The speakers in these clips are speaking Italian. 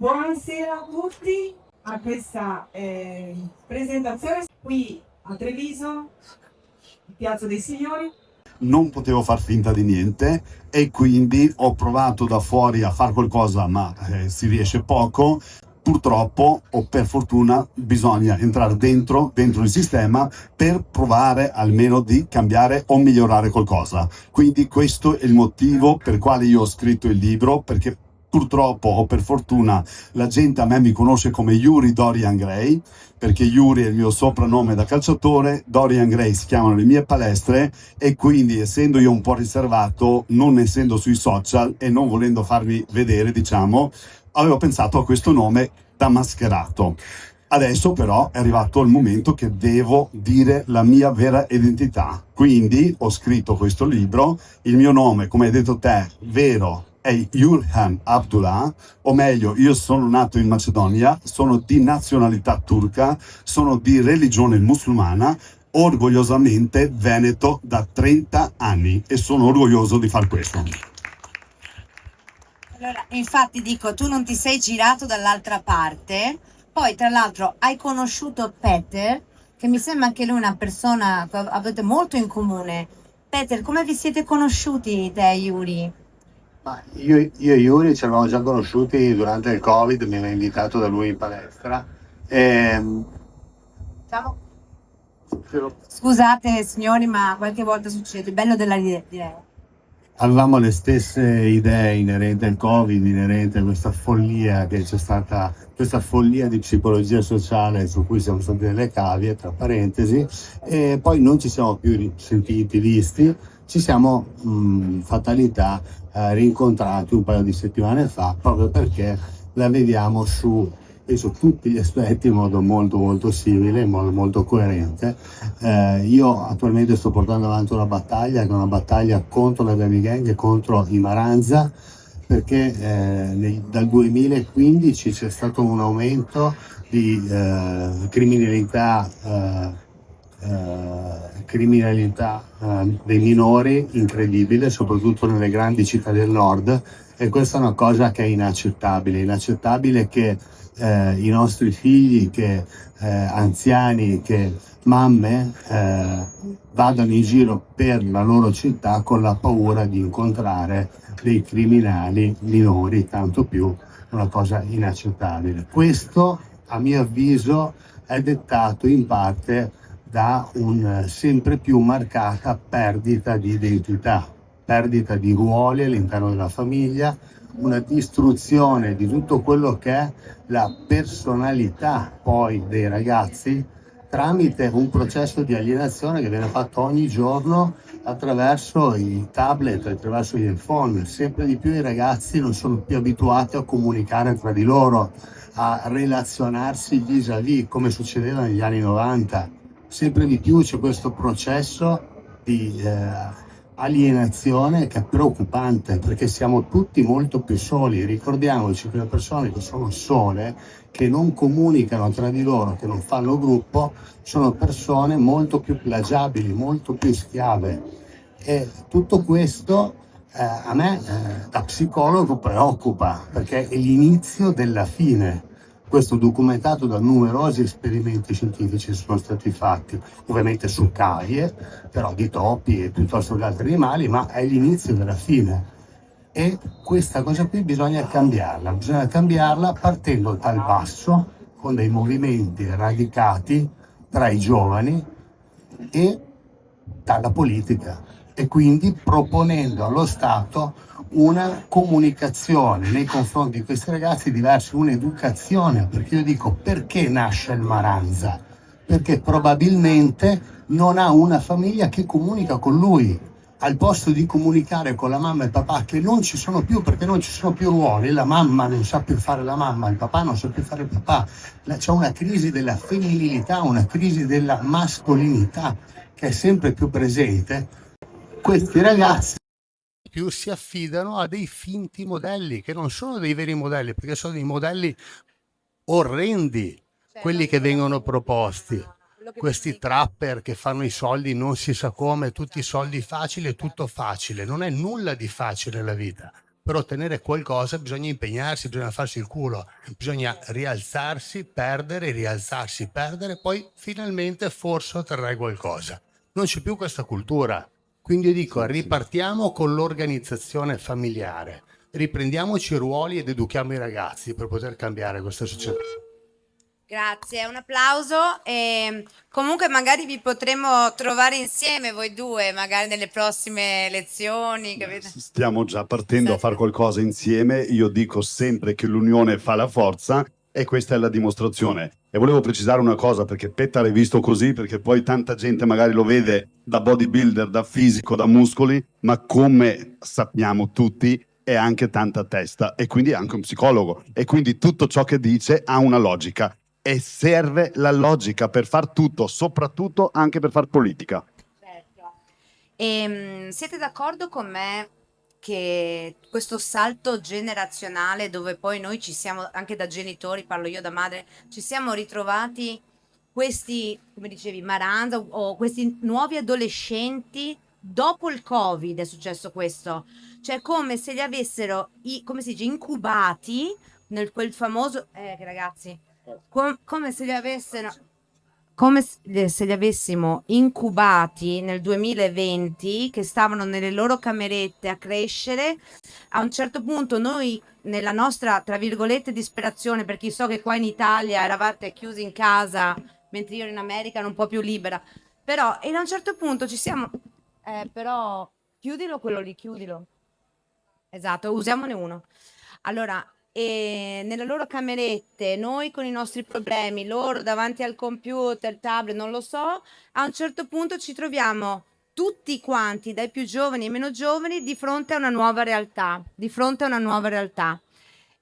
Buonasera a tutti a questa presentazione qui a Treviso, Piazza dei Signori. Non potevo far finta di niente e quindi ho provato da fuori a fare qualcosa, ma si riesce poco. Purtroppo o per fortuna bisogna entrare dentro il sistema per provare almeno di cambiare o migliorare qualcosa. Quindi questo è il motivo per quale io ho scritto il libro, perché purtroppo o per fortuna la gente a me mi conosce come Yuri Dorian Gray, perché Yuri è il mio soprannome da calciatore, Dorian Gray si chiamano le mie palestre, e quindi essendo io un po' riservato, non essendo sui social e non volendo farmi vedere, diciamo, avevo pensato a questo nome da mascherato. Adesso però è arrivato il momento che devo dire la mia vera identità. Quindi ho scritto questo libro. Il mio nome, come hai detto te, vero, è Yurhan Abdullah, o meglio, io sono nato in Macedonia, sono di nazionalità turca, sono di religione musulmana, orgogliosamente veneto da 30 anni e sono orgoglioso di far questo. Allora, infatti dico, tu non ti sei girato dall'altra parte, poi tra l'altro hai conosciuto Peter, che mi sembra anche lui una persona che avete molto in comune. Peter, come vi siete conosciuti te, Yuri? Ma io e Yuri ci eravamo già conosciuti durante il Covid, mi aveva invitato da lui in palestra. Ciao. Scusate signori, ma qualche volta succede, il bello della diretta. Avevamo le stesse idee inerenti al Covid, inerenti a questa follia che c'è stata, questa follia di psicologia sociale su cui siamo stati delle cavie, tra parentesi, e poi non ci siamo più sentiti, visti, ci siamo, fatalità, rincontrati un paio di settimane fa, proprio perché la vediamo su tutti gli aspetti in modo molto molto simile, in modo molto coerente. Io attualmente sto portando avanti una battaglia, che è una battaglia contro la baby gang e contro i Maranza, perché dal 2015 c'è stato un aumento di criminalità dei minori incredibile, soprattutto nelle grandi città del nord, e questa è una cosa che è inaccettabile che i nostri figli, che anziani, che mamme vadano in giro per la loro città con la paura di incontrare dei criminali minori, tanto più una cosa inaccettabile. Questo, a mio avviso, è dettato in parte da un sempre più marcata perdita di identità, perdita di ruoli all'interno della famiglia, una distruzione di tutto quello che è la personalità poi dei ragazzi tramite un processo di alienazione che viene fatto ogni giorno attraverso i tablet, attraverso gli iPhone. Sempre di più i ragazzi non sono più abituati a comunicare tra di loro, a relazionarsi vis-à-vis come succedeva negli anni 90. Sempre di più c'è questo processo di alienazione che è preoccupante, perché siamo tutti molto più soli. Ricordiamoci che le persone che sono sole, che non comunicano tra di loro, che non fanno gruppo, sono persone molto più plagiabili, molto più schiave. E tutto questo a me da psicologo preoccupa, perché è l'inizio della fine. Questo documentato da numerosi esperimenti scientifici che sono stati fatti, ovviamente su cavie, però di topi e piuttosto che altri animali, ma è l'inizio della fine. E questa cosa qui bisogna cambiarla partendo dal basso, con dei movimenti radicati tra i giovani e dalla politica, e quindi proponendo allo Stato una comunicazione nei confronti di questi ragazzi diversi, un'educazione, perché io dico, perché nasce il Maranza? Perché probabilmente non ha una famiglia che comunica con lui, al posto di comunicare con la mamma e il papà, che non ci sono più perché non ci sono più ruoli, la mamma non sa più fare la mamma, il papà non sa più fare il papà, c'è una crisi della femminilità, una crisi della mascolinità che è sempre più presente. Questi ragazzi più si affidano a dei finti modelli che non sono dei veri modelli, perché sono dei modelli orrendi, quelli che vengono proposti. Questi trapper che fanno i soldi non si sa come, tutti i soldi facili e tutto facile. Non è nulla di facile la vita. per ottenere qualcosa bisogna impegnarsi, bisogna farsi il culo, bisogna rialzarsi, perdere, rialzarsi, perdere, poi finalmente forse otterrai qualcosa. Non c'è più questa cultura. Quindi io dico, ripartiamo con l'organizzazione familiare, riprendiamoci i ruoli ed educhiamo i ragazzi per poter cambiare questa società. Grazie, un applauso. E comunque magari vi potremo trovare insieme voi due, magari nelle prossime lezioni. Capite? Stiamo già partendo a fare qualcosa insieme. Io dico sempre che l'unione fa la forza e questa è la dimostrazione. E volevo precisare una cosa, perché Pettar è visto così, perché poi tanta gente magari lo vede da bodybuilder, da fisico, da muscoli, ma come sappiamo tutti è anche tanta testa e quindi è anche un psicologo. E quindi tutto ciò che dice ha una logica. E serve la logica per far tutto, soprattutto anche per far politica. Certo. Siete d'accordo con me che questo salto generazionale, dove poi noi ci siamo, anche da genitori, parlo io da madre, ci siamo ritrovati questi, come dicevi, Maranza o questi nuovi adolescenti dopo il Covid è successo questo, cioè come se li avessero, come si dice, incubati nel quel famoso, ragazzi, come se li avessero, se li avessimo incubati nel 2020, che stavano nelle loro camerette a crescere. A un certo punto noi, nella nostra, tra virgolette, disperazione, perché so che qua in Italia eravate chiusi in casa, mentre io ero in America ero un po' più libera, però, e a un certo punto ci siamo, però, chiudilo quello lì, chiudilo. Esatto, usiamone uno. Allora, nelle loro camerette, noi con i nostri problemi, loro davanti al computer, tablet, non lo so, a un certo punto ci troviamo tutti quanti, dai più giovani ai meno giovani, di fronte a una nuova realtà, di fronte a una nuova realtà.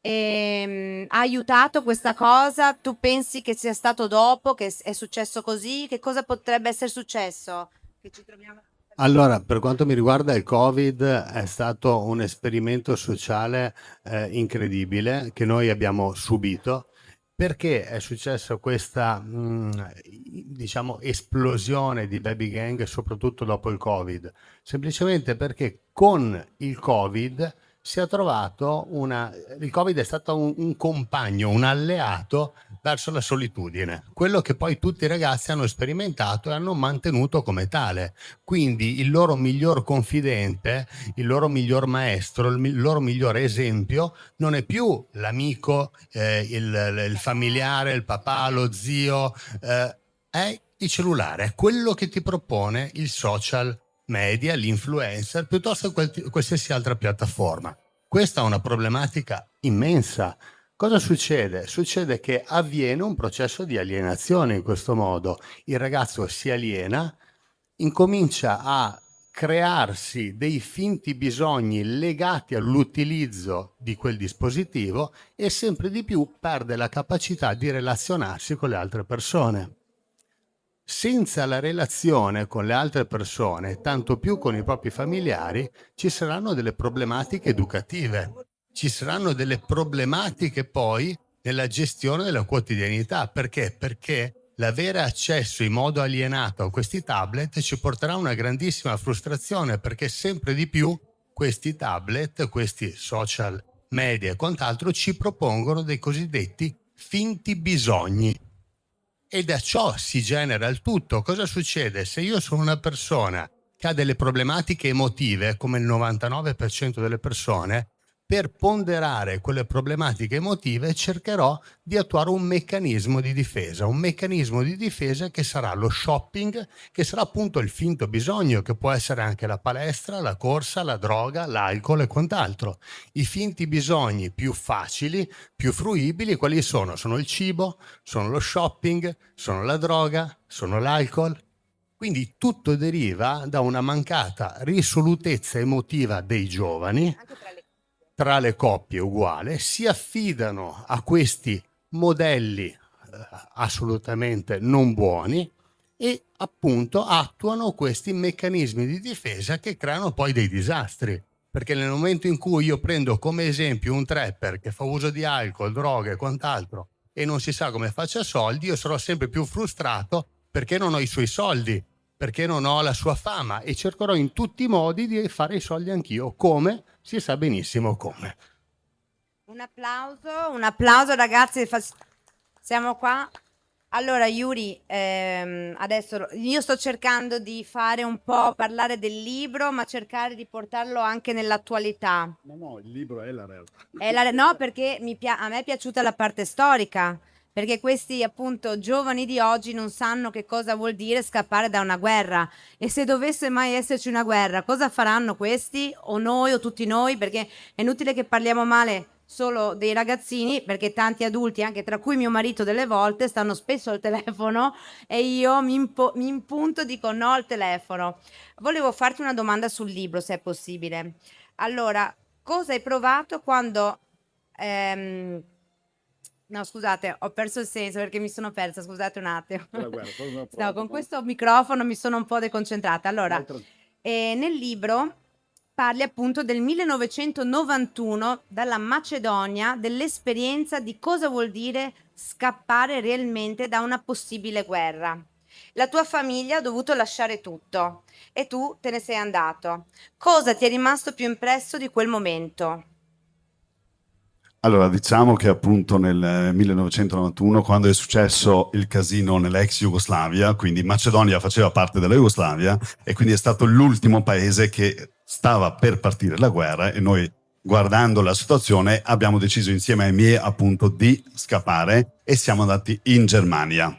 Ha aiutato questa cosa? Tu pensi che sia stato dopo, che è successo così? Che cosa potrebbe essere successo? Che ci troviamo... Allora, per quanto mi riguarda, il Covid è stato un esperimento sociale incredibile che noi abbiamo subito. Perché è successa questa, diciamo, esplosione di baby gang, soprattutto dopo il Covid? Semplicemente perché con il Covid si è trovato il Covid è stato un compagno, un alleato verso la solitudine, quello che poi tutti i ragazzi hanno sperimentato e hanno mantenuto come tale. Quindi il loro miglior confidente, il loro miglior maestro, il loro miglior esempio non è più l'amico, il familiare, il papà, lo zio, è il cellulare, è quello che ti propone il social media, l'influencer, piuttosto che qualsiasi altra piattaforma. Questa è una problematica immensa. Cosa succede? Succede che avviene un processo di alienazione in questo modo. Il ragazzo si aliena, incomincia a crearsi dei finti bisogni legati all'utilizzo di quel dispositivo e sempre di più perde la capacità di relazionarsi con le altre persone. Senza la relazione con le altre persone, tanto più con i propri familiari, ci saranno delle problematiche educative, ci saranno delle problematiche poi nella gestione della quotidianità. Perché? Perché l'avere accesso in modo alienato a questi tablet ci porterà a una grandissima frustrazione, perché sempre di più questi tablet, questi social media e quant'altro ci propongono dei cosiddetti finti bisogni. E da ciò si genera il tutto. Cosa succede? Se io sono una persona che ha delle problematiche emotive, come il 99% delle persone, per ponderare quelle problematiche emotive cercherò di attuare un meccanismo di difesa che sarà lo shopping, che sarà appunto il finto bisogno, che può essere anche la palestra, la corsa, la droga, l'alcol e quant'altro. I finti bisogni più facili, più fruibili, quali sono? Sono il cibo, sono lo shopping, sono la droga, sono l'alcol. Quindi tutto deriva da una mancata risolutezza emotiva dei giovani. Tra le coppie uguale, si affidano a questi modelli assolutamente non buoni e appunto attuano questi meccanismi di difesa che creano poi dei disastri. Perché nel momento in cui io prendo come esempio un trapper che fa uso di alcol, droga e quant'altro e non si sa come faccia soldi, io sarò sempre più frustrato perché non ho i suoi soldi. perché non ho la sua fama e cercherò in tutti i modi di fare i soldi anch'io, come si sa benissimo come. Un applauso ragazzi, siamo qua. Allora Yuri, adesso io sto cercando di fare un po' parlare del libro, ma cercare di portarlo anche nell'attualità. No, il libro è la realtà. No, perché a me è piaciuta la parte storica, perché questi appunto giovani di oggi non sanno che cosa vuol dire scappare da una guerra, e se dovesse mai esserci una guerra, cosa faranno questi o noi o tutti noi? Perché è inutile che parliamo male solo dei ragazzini, perché tanti adulti, anche tra cui mio marito delle volte, stanno spesso al telefono e io mi impunto, dico no al telefono. Volevo farti una domanda sul libro, se è possibile. Allora, cosa hai provato quando... no, scusate, ho perso il senso perché mi sono persa, scusate un attimo. No, con questo microfono mi sono un po' deconcentrata. Allora, nel libro parli appunto del 1991, dalla Macedonia, dell'esperienza di cosa vuol dire scappare realmente da una possibile guerra. La tua famiglia ha dovuto lasciare tutto e tu te ne sei andato. Cosa ti è rimasto più impresso di quel momento? Allora, diciamo che appunto nel 1991, quando è successo il casino nell'ex Jugoslavia, quindi Macedonia faceva parte della Jugoslavia e quindi è stato l'ultimo paese che stava per partire la guerra, e noi, guardando la situazione, abbiamo deciso insieme ai miei appunto di scappare e siamo andati in Germania.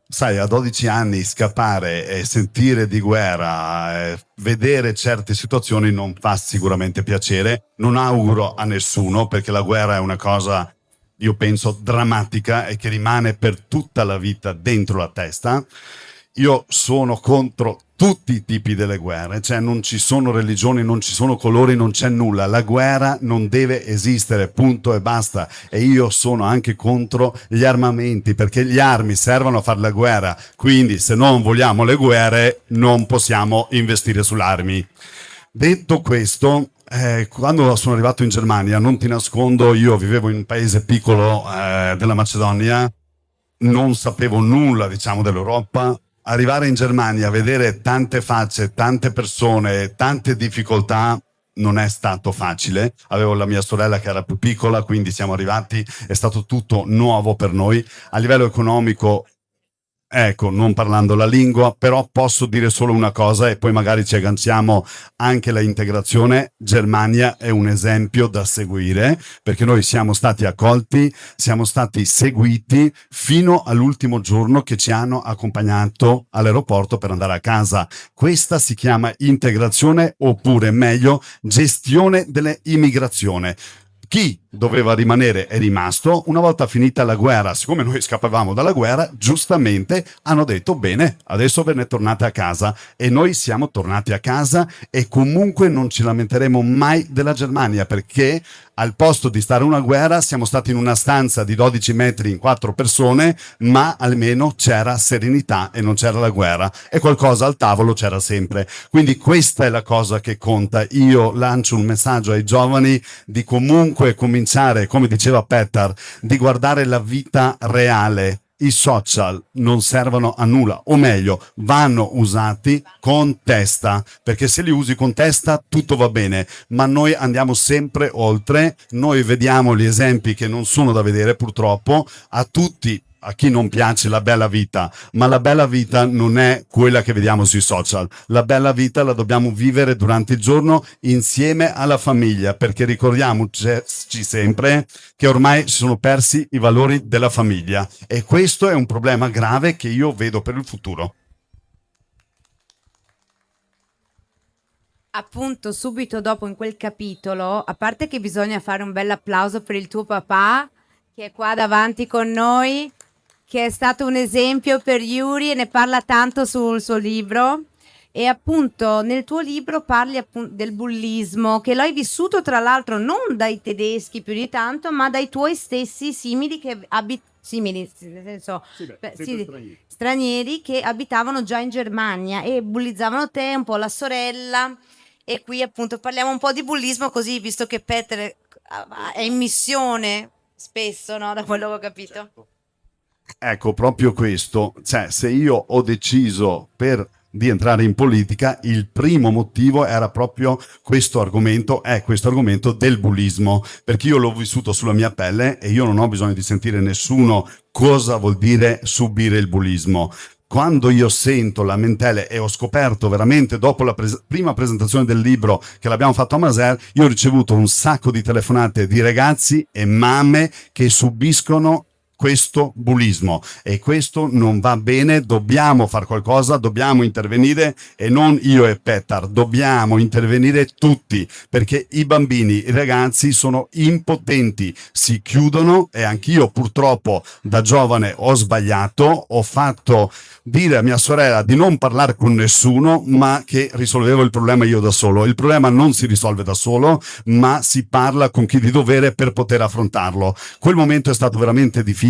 Sai, a 12 anni scappare e sentire di guerra, vedere certe situazioni non fa sicuramente piacere. Non auguro a nessuno, perché la guerra è una cosa, io penso, drammatica e che rimane per tutta la vita dentro la testa. Io sono contro tutti i tipi delle guerre, cioè non ci sono religioni, non ci sono colori, non c'è nulla. La guerra non deve esistere, punto e basta. E io sono anche contro gli armamenti, perché gli armi servono a fare la guerra. Quindi se non vogliamo le guerre non possiamo investire sulle armi. Detto questo, quando sono arrivato in Germania, non ti nascondo, io vivevo in un paese piccolo della Macedonia, non sapevo nulla, diciamo, dell'Europa. Arrivare in Germania, vedere tante facce, tante persone, tante difficoltà, non è stato facile. Avevo la mia sorella che era più piccola, quindi siamo arrivati, è stato tutto nuovo per noi. A livello economico, ecco, non parlando la lingua, però posso dire solo una cosa e poi magari ci agganciamo anche alla integrazione. Germania è un esempio da seguire, perché noi siamo stati accolti, siamo stati seguiti fino all'ultimo giorno che ci hanno accompagnato all'aeroporto per andare a casa. Questa si chiama integrazione, oppure meglio, gestione dell'immigrazione. Chi doveva rimanere è rimasto. Una volta finita la guerra, siccome noi scappavamo dalla guerra, giustamente hanno detto bene, adesso ve ne tornate a casa, e noi siamo tornati a casa e comunque non ci lamenteremo mai della Germania, perché al posto di stare in una guerra siamo stati in una stanza di 12 metri in 4 persone, ma almeno c'era serenità e non c'era la guerra, e qualcosa al tavolo c'era sempre. Quindi questa è la cosa che conta. Io lancio un messaggio ai giovani di comunque cominciare, come diceva Petar, di guardare la vita reale. I social non servono a nulla, o meglio, vanno usati con testa, perché se li usi con testa tutto va bene, ma noi andiamo sempre oltre. Noi vediamo gli esempi che non sono da vedere, purtroppo. A tutti, a chi non piace la bella vita, ma la bella vita non è quella che vediamo sui social. La bella vita la dobbiamo vivere durante il giorno insieme alla famiglia, perché ricordiamoci sempre che ormai si sono persi i valori della famiglia, e questo è un problema grave che io vedo per il futuro. Appunto, subito dopo in quel capitolo, a parte che bisogna fare un bel applauso per il tuo papà, che è qua davanti con noi, che è stato un esempio per Yuri e ne parla tanto sul suo libro. E appunto nel tuo libro parli del bullismo, che l'hai vissuto tra l'altro non dai tedeschi più di tanto, ma dai tuoi stessi simili simili, nel senso stranieri che abitavano già in Germania e bullizzavano te, un po' la sorella. E qui appunto parliamo un po' di bullismo, così, visto che Peter è in missione spesso, no? Da quello che ho capito. Certo. Ecco, proprio questo, cioè se io ho deciso per di entrare in politica, il primo motivo era proprio questo argomento del bullismo, perché io l'ho vissuto sulla mia pelle e io non ho bisogno di sentire nessuno cosa vuol dire subire il bullismo. Quando io sento lamentele, e ho scoperto veramente dopo la prima presentazione del libro che l'abbiamo fatto a Maser, io ho ricevuto un sacco di telefonate di ragazzi e mamme che subiscono questo bullismo, e questo non va bene. Dobbiamo fare qualcosa, dobbiamo intervenire, e non io e Petar, dobbiamo intervenire tutti, perché i bambini, i ragazzi sono impotenti, si chiudono, e anch'io purtroppo da giovane ho sbagliato, ho fatto dire a mia sorella di non parlare con nessuno, ma che risolvevo il problema io da solo. Il problema non si risolve da solo, ma si parla con chi di dovere per poter affrontarlo. Quel momento è stato veramente difficile,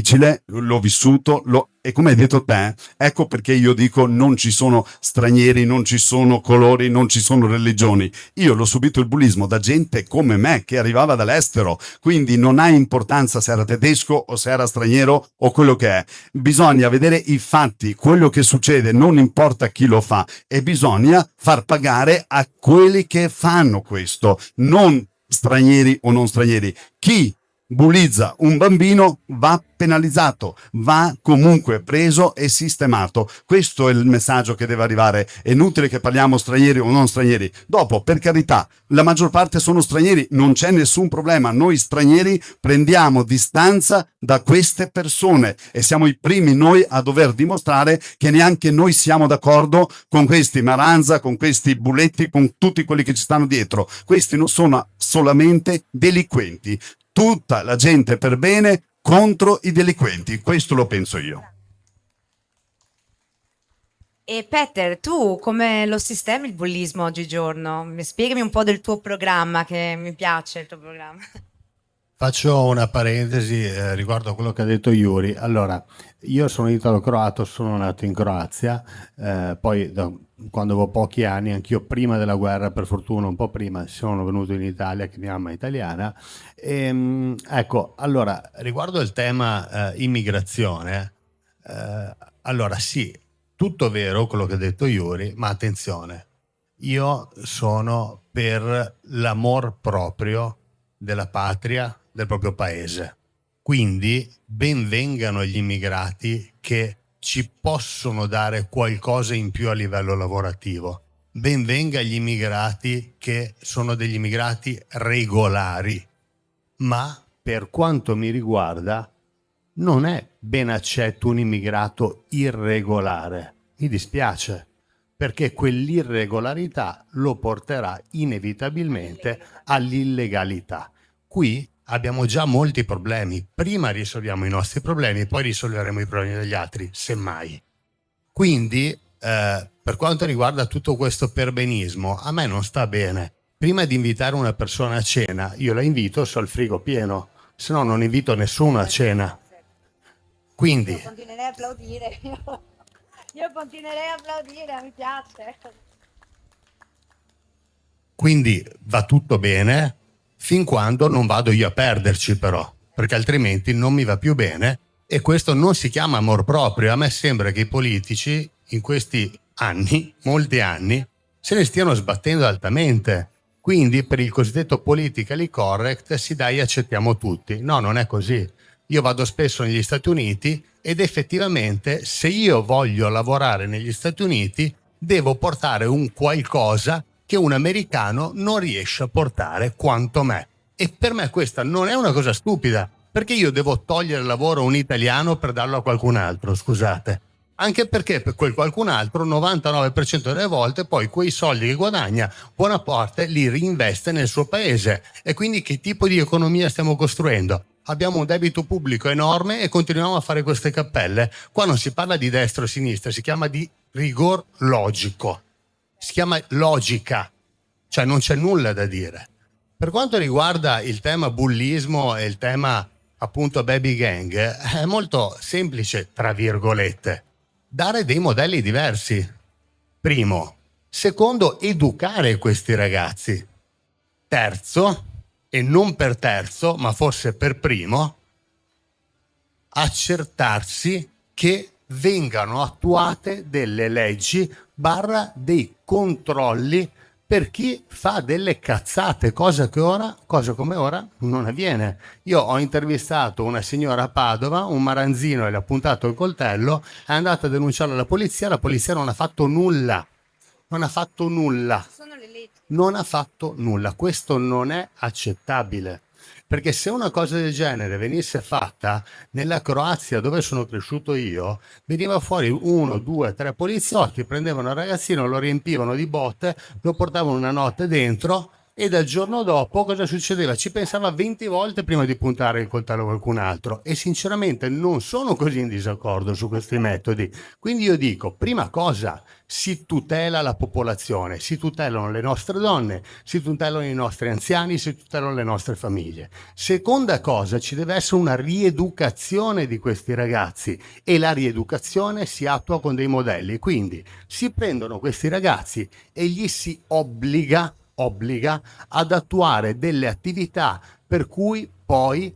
l'ho vissuto, e come hai detto te, ecco perché io dico non ci sono stranieri, non ci sono colori, non ci sono religioni. Io l'ho subito il bullismo da gente come me che arrivava dall'estero, quindi non ha importanza se era tedesco o se era straniero o quello che è. Bisogna vedere i fatti, quello che succede, non importa chi lo fa, e bisogna far pagare a quelli che fanno questo, non stranieri o non stranieri. Chi bullizza un bambino va penalizzato, va comunque preso e sistemato. Questo è il messaggio che deve arrivare. È inutile che parliamo stranieri o non stranieri. Dopo, per carità, la maggior parte sono stranieri, non c'è nessun problema. Noi stranieri prendiamo distanza da queste persone e siamo i primi noi a dover dimostrare che neanche noi siamo d'accordo con questi Maranza, con questi Bulletti, con tutti quelli che ci stanno dietro. Questi non sono solamente delinquenti. Tutta la gente per bene contro i delinquenti, questo lo penso io. E Peter, tu come lo sistemi il bullismo oggigiorno? Spiegami un po' del tuo programma, che mi piace il tuo programma. Faccio una parentesi riguardo a quello che ha detto Yuri. Allora, io sono italo-croato, sono nato in Croazia, poi quando avevo pochi anni, anch'io prima della guerra, per fortuna un po' prima, sono venuto in Italia, che mia mamma è italiana. Ecco, allora, riguardo il tema immigrazione, allora sì, tutto vero quello che ha detto Yuri, ma attenzione, io sono per l'amor proprio della patria, del proprio paese. Quindi ben vengano gli immigrati che ci possono dare qualcosa in più a livello lavorativo. Ben venga gli immigrati che sono degli immigrati regolari. Ma per quanto mi riguarda non è ben accetto un immigrato irregolare. Mi dispiace, perché quell'irregolarità lo porterà inevitabilmente all'illegalità. Qui abbiamo già molti problemi. Prima risolviamo i nostri problemi, poi risolveremo i problemi degli altri, semmai. Quindi, per quanto riguarda tutto questo perbenismo, a me non sta bene. Prima di invitare una persona a cena, io la invito se ho il frigo pieno, se no non invito nessuno a cena. Quindi... Io continuerei a applaudire, io continuerei a applaudire, mi piace. Quindi va tutto bene, fin quando non vado io a perderci però, perché altrimenti non mi va più bene, e questo non si chiama amor proprio. A me sembra che i politici in questi anni, molti anni, se ne stiano sbattendo altamente. Quindi per il cosiddetto politically correct si dai accettiamo tutti. No, non è così. Io vado spesso negli Stati Uniti ed effettivamente se io voglio lavorare negli Stati Uniti devo portare un qualcosa che un americano non riesce a portare quanto me. E per me questa non è una cosa stupida, perché io devo togliere il lavoro a un italiano per darlo a qualcun altro, scusate. Anche perché per quel qualcun altro, 99% delle volte, poi quei soldi che guadagna, buona parte li reinveste nel suo paese. E quindi che tipo di economia stiamo costruendo? Abbiamo un debito pubblico enorme e continuiamo a fare queste cappelle. Qua non si parla di destra o sinistra, si chiama di rigor logico. Si chiama logica, cioè non c'è nulla da dire. Per quanto riguarda il tema bullismo e il tema appunto baby gang, è molto semplice, tra virgolette, dare dei modelli diversi. Primo. Secondo, educare questi ragazzi. Terzo, e non per terzo, ma forse per primo, accertarsi che vengano attuate delle leggi barra dei controlli per chi fa delle cazzate, cosa come ora non avviene. Io ho intervistato una signora a Padova, un maranzino e le ha puntato il coltello, è andata a denunciarlo alla polizia, la polizia non ha fatto nulla. Non ha fatto nulla. Sono le leggi. Non ha fatto nulla. Questo non è accettabile. Perché se una cosa del genere venisse fatta nella Croazia, dove sono cresciuto io, veniva fuori 1, 2, 3 poliziotti, prendevano il ragazzino, lo riempivano di botte, lo portavano una notte dentro e dal giorno dopo cosa succedeva? Ci pensava 20 volte prima di puntare il coltello a qualcun altro, e sinceramente non sono così in disaccordo su questi metodi. Quindi io dico, prima cosa, si tutela la popolazione, si tutelano le nostre donne, si tutelano i nostri anziani, si tutelano le nostre famiglie. Seconda cosa, ci deve essere una rieducazione di questi ragazzi, e la rieducazione si attua con dei modelli. Quindi si prendono questi ragazzi e gli si obbliga ad attuare delle attività per cui poi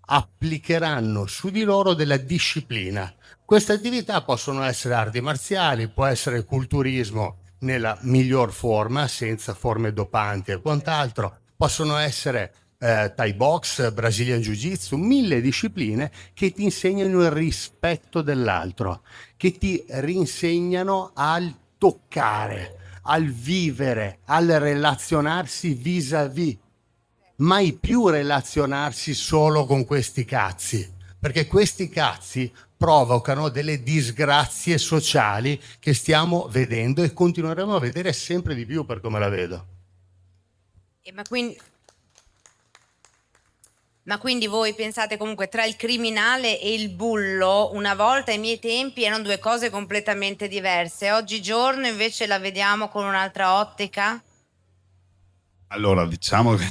applicheranno su di loro della disciplina. Queste attività possono essere arti marziali, può essere culturismo nella miglior forma, senza forme dopanti e quant'altro, possono essere Thai box, Brazilian Jiu-Jitsu, 1000 discipline che ti insegnano il rispetto dell'altro, che ti rinsegnano al toccare, al vivere, al relazionarsi vis-à-vis. Mai più relazionarsi solo con questi cazzi, perché questi cazzi provocano delle disgrazie sociali che stiamo vedendo e continueremo a vedere sempre di più, per come la vedo. Ma quindi voi pensate comunque tra il criminale e il bullo, una volta ai miei tempi erano due cose completamente diverse, oggigiorno invece la vediamo con un'altra ottica? Allora, diciamo che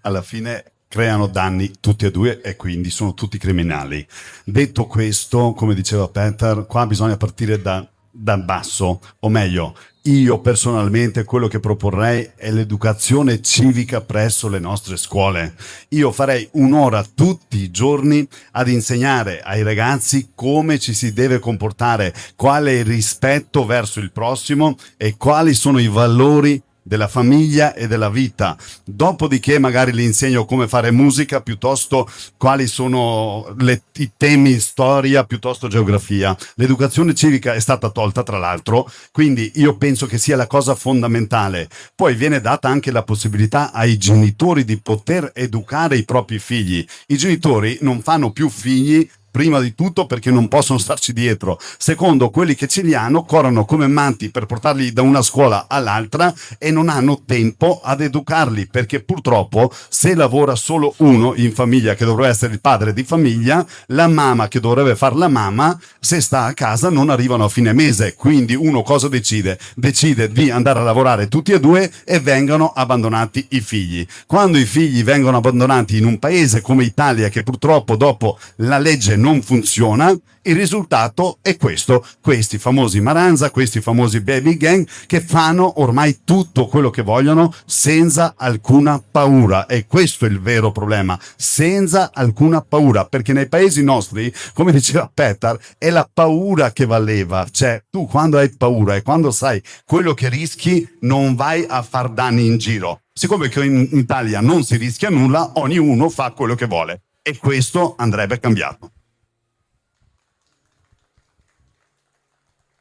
alla fine creano danni tutti e due e quindi sono tutti criminali. Detto questo, come diceva Peter, qua bisogna partire dal basso, o meglio, io personalmente quello che proporrei è l'educazione civica presso le nostre scuole. Io farei un'ora tutti i giorni ad insegnare ai ragazzi come ci si deve comportare, qual è il rispetto verso il prossimo e quali sono i valori della famiglia e della vita. Dopodiché magari gli insegno come fare musica, piuttosto quali sono i temi storia, piuttosto geografia. L'educazione civica è stata tolta, tra l'altro, quindi io penso che sia la cosa fondamentale. Poi viene data anche la possibilità ai genitori di poter educare i propri figli. I genitori non fanno più figli, prima di tutto perché non possono starci dietro, secondo, quelli che ce li hanno corrono come manti per portarli da una scuola all'altra e non hanno tempo ad educarli, perché purtroppo se lavora solo uno in famiglia, che dovrebbe essere il padre di famiglia, la mamma che dovrebbe fare la mamma, se sta a casa non arrivano a fine mese, quindi uno cosa decide? Decide di andare a lavorare tutti e due e vengono abbandonati i figli. Quando i figli vengono abbandonati in un paese come Italia, che purtroppo dopo la legge non funziona, il risultato è questo: questi famosi Maranza, questi famosi baby gang che fanno ormai tutto quello che vogliono senza alcuna paura, e questo è il vero problema, senza alcuna paura, perché nei paesi nostri, come diceva Petar, è la paura che valeva, cioè tu quando hai paura e quando sai quello che rischi non vai a far danni in giro. Siccome che in Italia non si rischia nulla, ognuno fa quello che vuole, e questo andrebbe cambiato.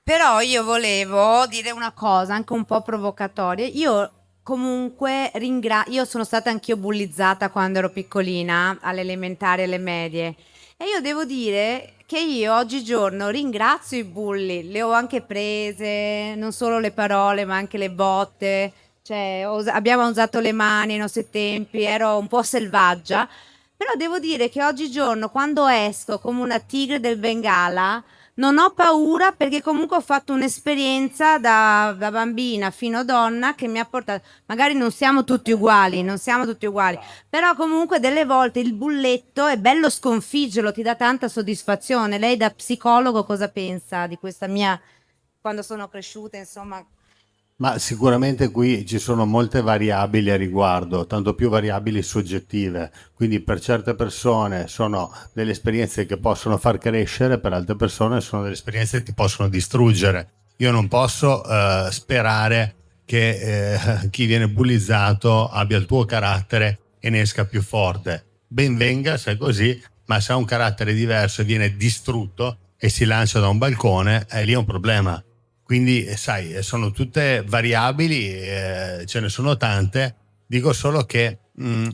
Però io volevo dire una cosa anche un po' provocatoria. Io comunque io sono stata anch'io bullizzata quando ero piccolina, alle elementari e alle medie. E io devo dire che io oggigiorno ringrazio i bulli, le ho anche prese, non solo le parole, ma anche le botte. Cioè, abbiamo usato le mani ai nostri tempi, ero un po' selvaggia. Però devo dire che oggigiorno, quando esco come una tigre del Bengala, non ho paura, perché comunque ho fatto un'esperienza da bambina fino a donna che mi ha portato, magari non siamo tutti uguali, però comunque delle volte il bulletto è bello sconfiggerlo, ti dà tanta soddisfazione. Lei da psicologo cosa pensa di questa mia, quando sono cresciuta, insomma? Ma sicuramente qui ci sono molte variabili a riguardo, tanto più variabili soggettive, quindi per certe persone sono delle esperienze che possono far crescere, per altre persone sono delle esperienze che ti possono distruggere. Io non posso sperare che chi viene bullizzato abbia il tuo carattere e ne esca più forte. Ben venga se è così, ma se ha un carattere diverso e viene distrutto e si lancia da un balcone, lì è un problema. Quindi, sai, sono tutte variabili, ce ne sono tante. Dico solo che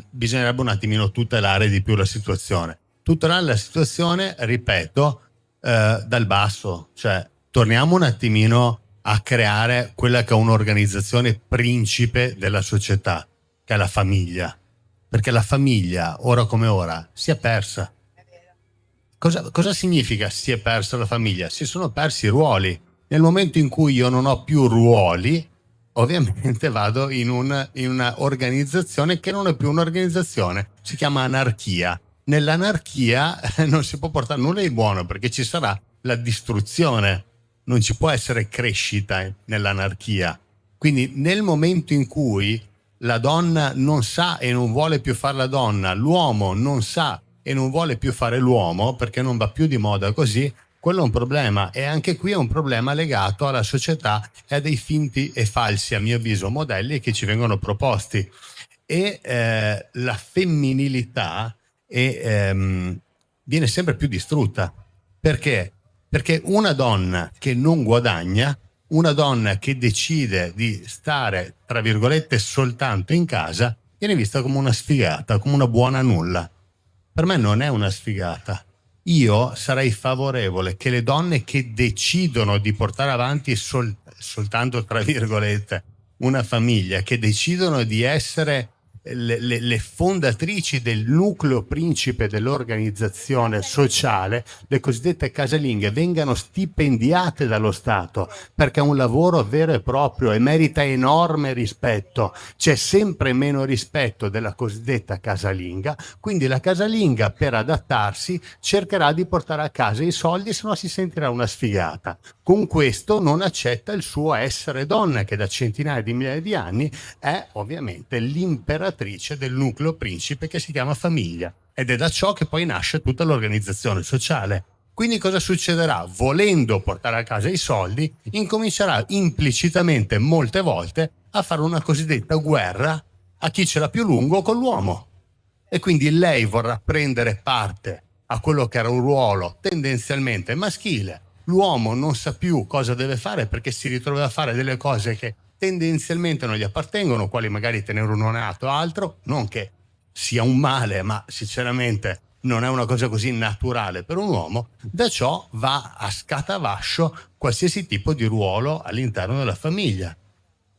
bisognerebbe un attimino tutelare di più la situazione. Tutelare la situazione, ripeto, dal basso. Cioè, torniamo un attimino a creare quella che è un'organizzazione principe della società, che è la famiglia. Perché la famiglia, ora come ora, si è persa. Cosa significa si è persa la famiglia? Si sono persi i ruoli. Nel momento in cui io non ho più ruoli, ovviamente vado in una organizzazione che non è più un'organizzazione, si chiama anarchia. Nell'anarchia non si può portare nulla di buono perché ci sarà la distruzione, non ci può essere crescita nell'anarchia. Quindi nel momento in cui la donna non sa e non vuole più fare la donna, l'uomo non sa e non vuole più fare l'uomo perché non va più di moda così, quello è un problema, e anche qui è un problema legato alla società e a dei finti e falsi, a mio avviso, modelli che ci vengono proposti. E la femminilità viene sempre più distrutta. Perché? Perché una donna che non guadagna, una donna che decide di stare, tra virgolette, soltanto in casa, viene vista come una sfigata, come una buona nulla. Per me non è una sfigata. Io sarei favorevole che le donne che decidono di portare avanti soltanto, tra virgolette, una famiglia, che decidono di essere le fondatrici del nucleo principe dell'organizzazione sociale, le cosiddette casalinghe, vengano stipendiate dallo Stato, perché è un lavoro vero e proprio e merita enorme rispetto. C'è sempre meno rispetto della cosiddetta casalinga, quindi la casalinga, per adattarsi, cercherà di portare a casa i soldi, se no si sentirà una sfigata. Con questo non accetta il suo essere donna, che da centinaia di migliaia di anni è ovviamente l'imperatrice del nucleo principe che si chiama famiglia, ed è da ciò che poi nasce tutta l'organizzazione sociale. Quindi cosa succederà? Volendo portare a casa i soldi, incomincerà implicitamente molte volte a fare una cosiddetta guerra a chi ce l'ha più lungo con l'uomo, e quindi lei vorrà prendere parte a quello che era un ruolo tendenzialmente maschile. L'uomo non sa più cosa deve fare perché si ritrova a fare delle cose che tendenzialmente non gli appartengono, quali magari tenere un neonato o altro, non che sia un male, ma sinceramente non è una cosa così naturale per un uomo. Da ciò va a scatavascio qualsiasi tipo di ruolo all'interno della famiglia,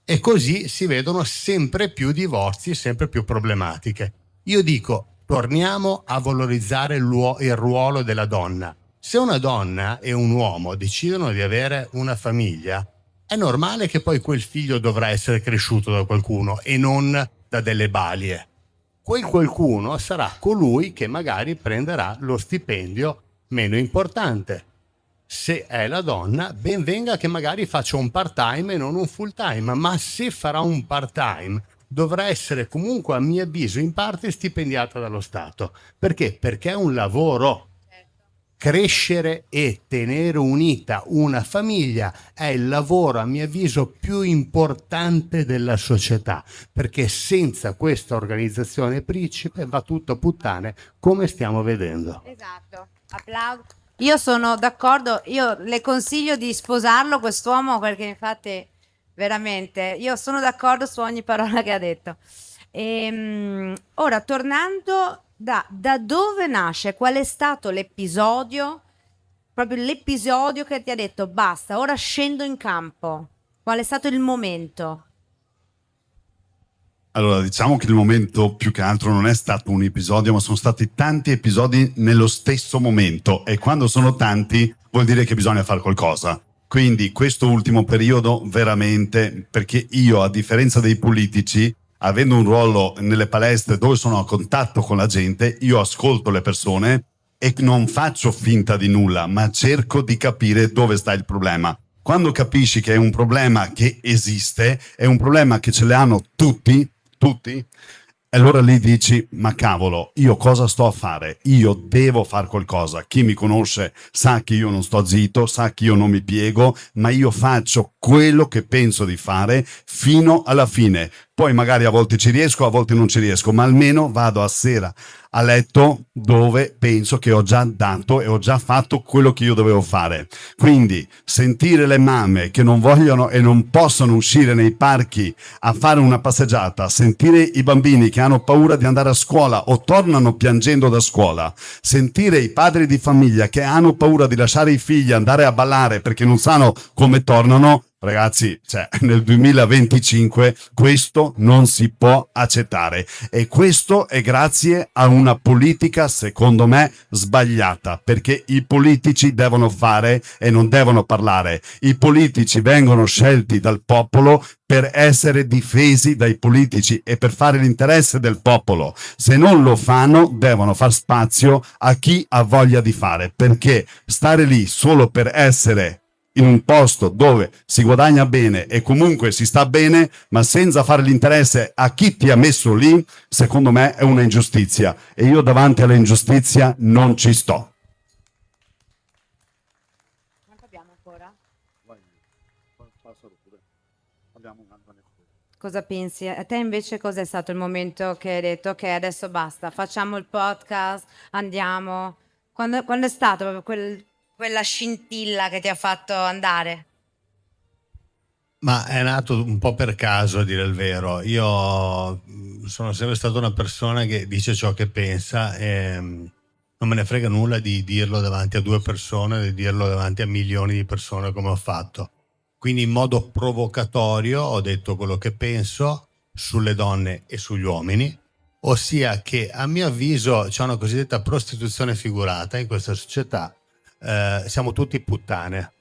e così si vedono sempre più divorzi, sempre più problematiche. Io dico, torniamo a valorizzare il ruolo della donna. Se una donna e un uomo decidono di avere una famiglia, è normale che poi quel figlio dovrà essere cresciuto da qualcuno e non da delle balie. Quel qualcuno sarà colui che magari prenderà lo stipendio meno importante. Se è la donna, ben venga che magari faccia un part-time e non un full-time, ma se farà un part-time dovrà essere comunque, a mio avviso, in parte stipendiata dallo Stato. Perché? Perché è un lavoro. Crescere e tenere unita una famiglia è il lavoro, a mio avviso, più importante della società, perché senza questa organizzazione principe va tutto a puttane, come stiamo vedendo. Esatto, applaudo. Io sono d'accordo, io le consiglio di sposarlo quest'uomo, perché infatti veramente io sono d'accordo su ogni parola che ha detto. Ora, tornando da dove nasce, qual è stato l'episodio, proprio l'episodio che ti ha detto basta, ora scendo in campo? Qual è stato il momento? Allora, diciamo che il momento più che altro non è stato un episodio, ma sono stati tanti episodi nello stesso momento, e quando sono tanti vuol dire che bisogna fare qualcosa. Quindi questo ultimo periodo veramente, perché io, a differenza dei politici, avendo un ruolo nelle palestre dove sono a contatto con la gente, io ascolto le persone e non faccio finta di nulla, ma cerco di capire dove sta il problema. Quando capisci che è un problema che esiste, è un problema che ce l'hanno tutti, e allora lì dici, ma cavolo, io cosa sto a fare? Io devo fare qualcosa. Chi mi conosce sa che io non sto zitto, sa che io non mi piego, ma io faccio quello che penso di fare fino alla fine. Poi magari a volte ci riesco, a volte non ci riesco, ma almeno vado a sera a letto dove penso che ho già dato e ho già fatto quello che io dovevo fare. Quindi sentire le mamme che non vogliono e non possono uscire nei parchi a fare una passeggiata, sentire i bambini che hanno paura di andare a scuola o tornano piangendo da scuola, sentire i padri di famiglia che hanno paura di lasciare i figli andare a ballare perché non sanno come tornano. Ragazzi, cioè, nel 2025 questo non si può accettare, e questo è grazie a una politica, secondo me, sbagliata, perché i politici devono fare e non devono parlare. I politici vengono scelti dal popolo per essere difesi dai politici e per fare l'interesse del popolo. Se non lo fanno, devono far spazio a chi ha voglia di fare, perché stare lì solo per essere in un posto dove si guadagna bene e comunque si sta bene, ma senza fare l'interesse a chi ti ha messo lì, secondo me è una ingiustizia, e io davanti all'ingiustizia non ci sto. Quanto abbiamo ancora? Cosa pensi? A te invece cos'è stato il momento che hai detto ok, adesso basta, facciamo il podcast, andiamo? Quando è stato proprio quella scintilla che ti ha fatto andare? Ma è nato un po' per caso, a dire il vero. Io sono sempre stata una persona che dice ciò che pensa e non me ne frega nulla di dirlo davanti a 2 persone, di dirlo davanti a milioni di persone come ho fatto. Quindi in modo provocatorio ho detto quello che penso sulle donne e sugli uomini, ossia che a mio avviso c'è una cosiddetta prostituzione figurata in questa società. Siamo tutti puttane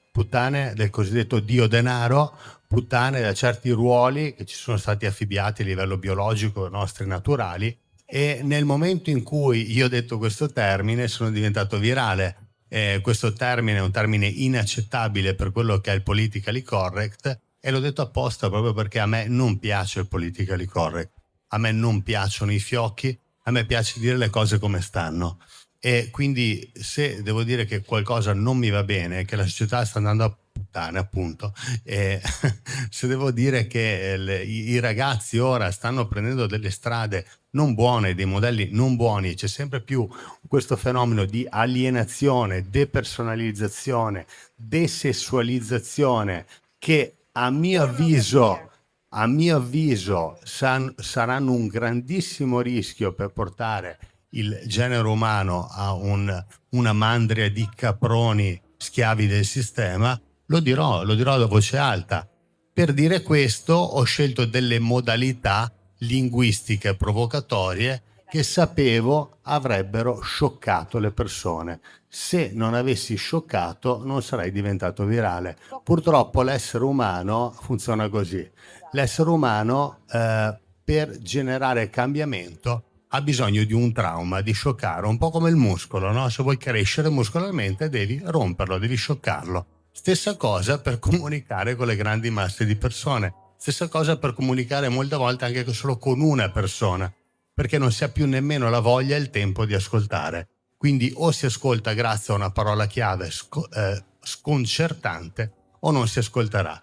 del cosiddetto dio denaro, puttane da certi ruoli che ci sono stati affibbiati a livello biologico, nostri naturali, e nel momento in cui io ho detto questo termine sono diventato virale. Questo termine è un termine inaccettabile per quello che è il politically correct, e l'ho detto apposta proprio perché a me non piace il politically correct, a me non piacciono i fiocchi, a me piace dire le cose come stanno. E quindi se devo dire che qualcosa non mi va bene, che la società sta andando a puttane appunto, e se devo dire che i ragazzi ora stanno prendendo delle strade non buone, dei modelli non buoni, c'è sempre più questo fenomeno di alienazione, depersonalizzazione, desessualizzazione, che a mio avviso saranno un grandissimo rischio per portare il genere umano a una mandria di caproni schiavi del sistema. Lo dirò a voce alta. Per dire questo ho scelto delle modalità linguistiche provocatorie che sapevo avrebbero scioccato le persone. Se non avessi scioccato non sarei diventato virale. Purtroppo l'essere umano funziona così. L'essere umano per generare cambiamento ha bisogno di un trauma, di scioccare, un po' come il muscolo, no? Se vuoi crescere muscolarmente devi romperlo, devi scioccarlo. Stessa cosa per comunicare con le grandi masse di persone, stessa cosa per comunicare molte volte anche solo con una persona, perché non si ha più nemmeno la voglia e il tempo di ascoltare. Quindi o si ascolta grazie a una parola chiave sconcertante o non si ascolterà.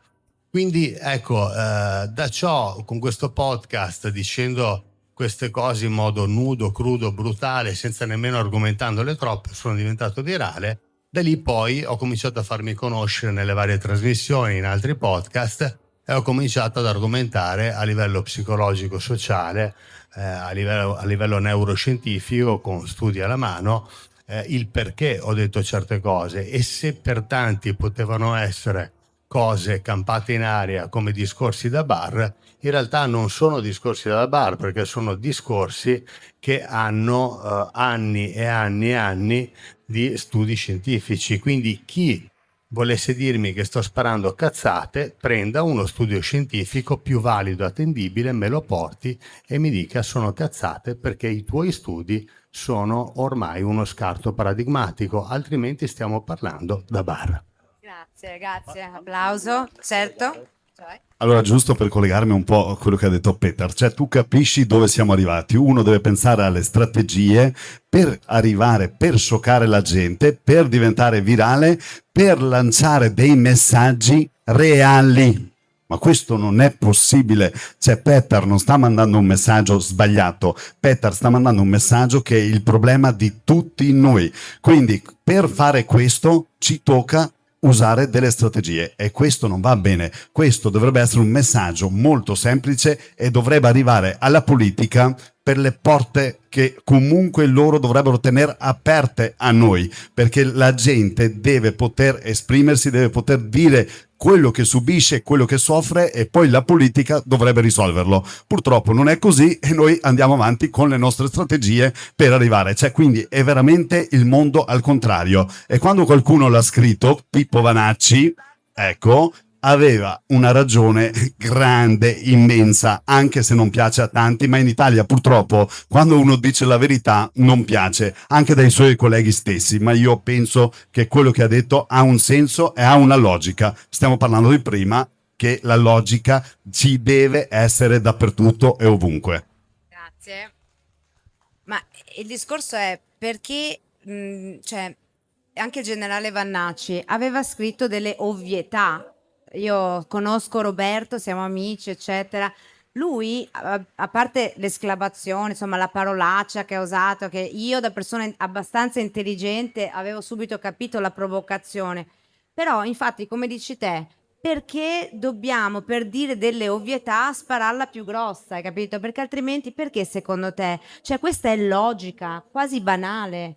Quindi ecco, da ciò, con questo podcast, dicendo queste cose in modo nudo, crudo, brutale, senza nemmeno argomentandole troppo, sono diventato virale. Da lì poi ho cominciato a farmi conoscere nelle varie trasmissioni, in altri podcast, e ho cominciato ad argomentare a livello psicologico, sociale, a livello neuroscientifico, con studi alla mano, il perché ho detto certe cose, e se per tanti potevano essere cose campate in aria come discorsi da bar, in realtà non sono discorsi da bar, perché sono discorsi che hanno anni e anni e anni di studi scientifici. Quindi chi volesse dirmi che sto sparando cazzate, prenda uno studio scientifico più valido e attendibile, me lo porti e mi dica sono cazzate, perché i tuoi studi sono ormai uno scarto paradigmatico, altrimenti stiamo parlando da bar. Grazie, applauso, certo. Allora, giusto per collegarmi un po' a quello che ha detto Peter, cioè tu capisci dove siamo arrivati. Uno deve pensare alle strategie per arrivare, per scioccare la gente, per diventare virale, per lanciare dei messaggi reali. Ma questo non è possibile. Cioè, Peter non sta mandando un messaggio sbagliato, Peter sta mandando un messaggio che è il problema di tutti noi. Quindi, per fare questo, ci tocca usare delle strategie e questo non va bene. Questo dovrebbe essere un messaggio molto semplice e dovrebbe arrivare alla politica per le porte che comunque loro dovrebbero tenere aperte a noi, perché la gente deve poter esprimersi, deve poter dire quello che subisce, quello che soffre e poi la politica dovrebbe risolverlo. Purtroppo non è così e noi andiamo avanti con le nostre strategie per arrivare. Cioè, quindi è veramente il mondo al contrario. E quando qualcuno l'ha scritto, Pippo Vanacci, ecco, aveva una ragione grande, immensa, anche se non piace a tanti, ma in Italia purtroppo quando uno dice la verità non piace, anche dai suoi colleghi stessi, ma io penso che quello che ha detto ha un senso e ha una logica. Stiamo parlando di prima, che la logica ci deve essere dappertutto e ovunque. Grazie. Ma il discorso è perché, cioè, anche il generale Vannacci aveva scritto delle ovvietà. Io conosco Roberto, siamo amici, eccetera. Lui, a parte l'esclamazione, insomma, la parolaccia che ha usato, che io da persona abbastanza intelligente avevo subito capito la provocazione. Però, infatti, come dici te, perché dobbiamo, per dire delle ovvietà, spararla più grossa, hai capito? Perché altrimenti, perché secondo te? Cioè, questa è logica, quasi banale.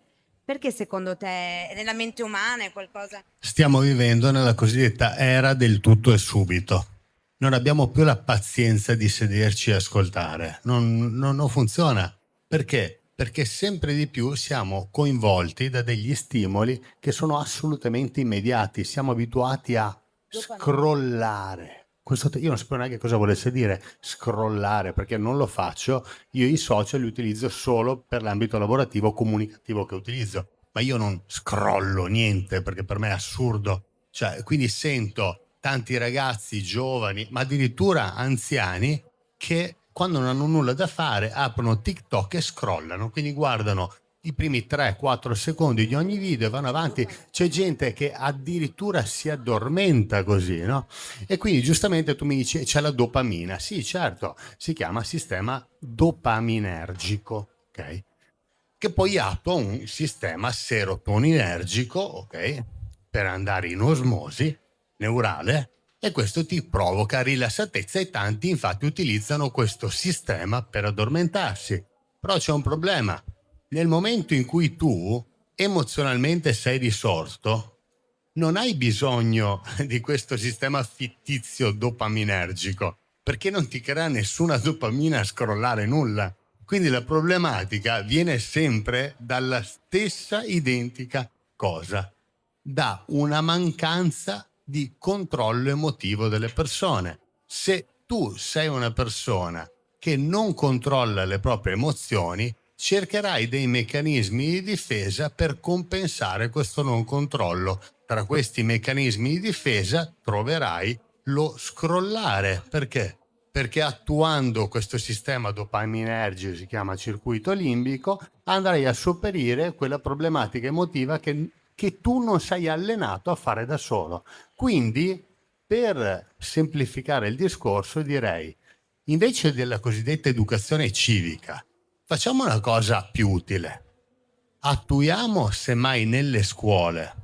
Perché secondo te nella mente umana è qualcosa? Stiamo vivendo nella cosiddetta era del tutto e subito. Non abbiamo più la pazienza di sederci e ascoltare. Non funziona. Perché? Perché sempre di più siamo coinvolti da degli stimoli che sono assolutamente immediati. Siamo abituati a scrollare. Io non sapevo neanche cosa volesse dire scrollare, perché non lo faccio. Io i social li utilizzo solo per l'ambito lavorativo comunicativo che utilizzo, ma io non scrollo niente perché per me è assurdo. Cioè, quindi sento tanti ragazzi giovani, ma addirittura anziani, che quando non hanno nulla da fare aprono TikTok e scrollano, quindi guardano i primi 3-4 secondi di ogni video e vanno avanti. C'è gente che addirittura si addormenta così, no? E quindi giustamente tu mi dici c'è la dopamina. Sì, certo, si chiama sistema dopaminergico, ok? Che poi attua un sistema serotoninergico, ok? Per andare in osmosi neurale, e questo ti provoca rilassatezza e tanti infatti utilizzano questo sistema per addormentarsi. Però c'è un problema. Nel momento in cui tu emozionalmente sei risorto, non hai bisogno di questo sistema fittizio dopaminergico, perché non ti crea nessuna dopamina a scrollare nulla. Quindi la problematica viene sempre dalla stessa identica cosa, da una mancanza di controllo emotivo delle persone. Se tu sei una persona che non controlla le proprie emozioni, cercherai dei meccanismi di difesa per compensare questo non controllo. Tra questi meccanismi di difesa troverai lo scrollare. Perché? Perché attuando questo sistema dopaminergico, si chiama circuito limbico, andrai a sopperire quella problematica emotiva che tu non sei allenato a fare da solo. Quindi, per semplificare il discorso, direi, invece della cosiddetta educazione civica, facciamo una cosa più utile. Attuiamo semmai nelle scuole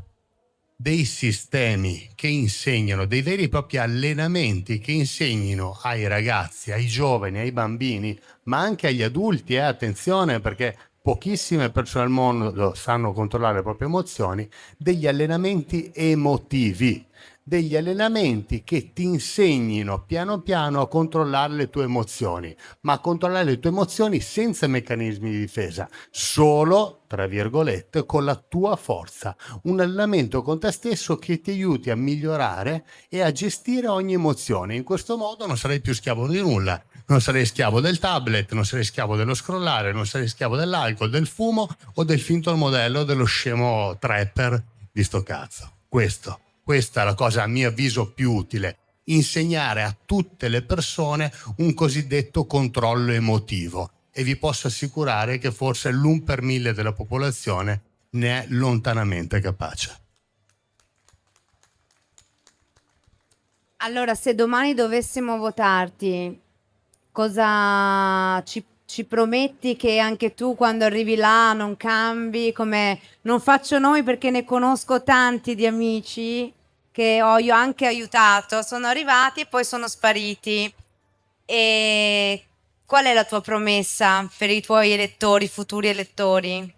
dei sistemi che insegnano, dei veri e propri allenamenti che insegnino ai ragazzi, ai giovani, ai bambini, ma anche agli adulti, attenzione, perché pochissime persone al mondo sanno controllare le proprie emozioni, degli allenamenti emotivi, degli allenamenti che ti insegnino piano piano a controllare le tue emozioni, ma a controllare le tue emozioni senza meccanismi di difesa, solo, tra virgolette, con la tua forza. Un allenamento con te stesso che ti aiuti a migliorare e a gestire ogni emozione. In questo modo non sarai più schiavo di nulla. Non sarei schiavo del tablet, non sarei schiavo dello scrollare, non sarei schiavo dell'alcol, del fumo o del finto modello dello scemo trapper di sto cazzo. Questo questa è la cosa a mio avviso più utile, insegnare a tutte le persone un cosiddetto controllo emotivo, e vi posso assicurare che forse l'1 per 1000 della popolazione ne è lontanamente capace. Allora, se domani dovessimo votarti, cosa ci prometti che anche tu quando arrivi là non cambi? Come non faccio nomi perché ne conosco tanti di amici che ho io anche aiutato, sono arrivati e poi sono spariti. E qual è la tua promessa per i tuoi elettori, futuri elettori?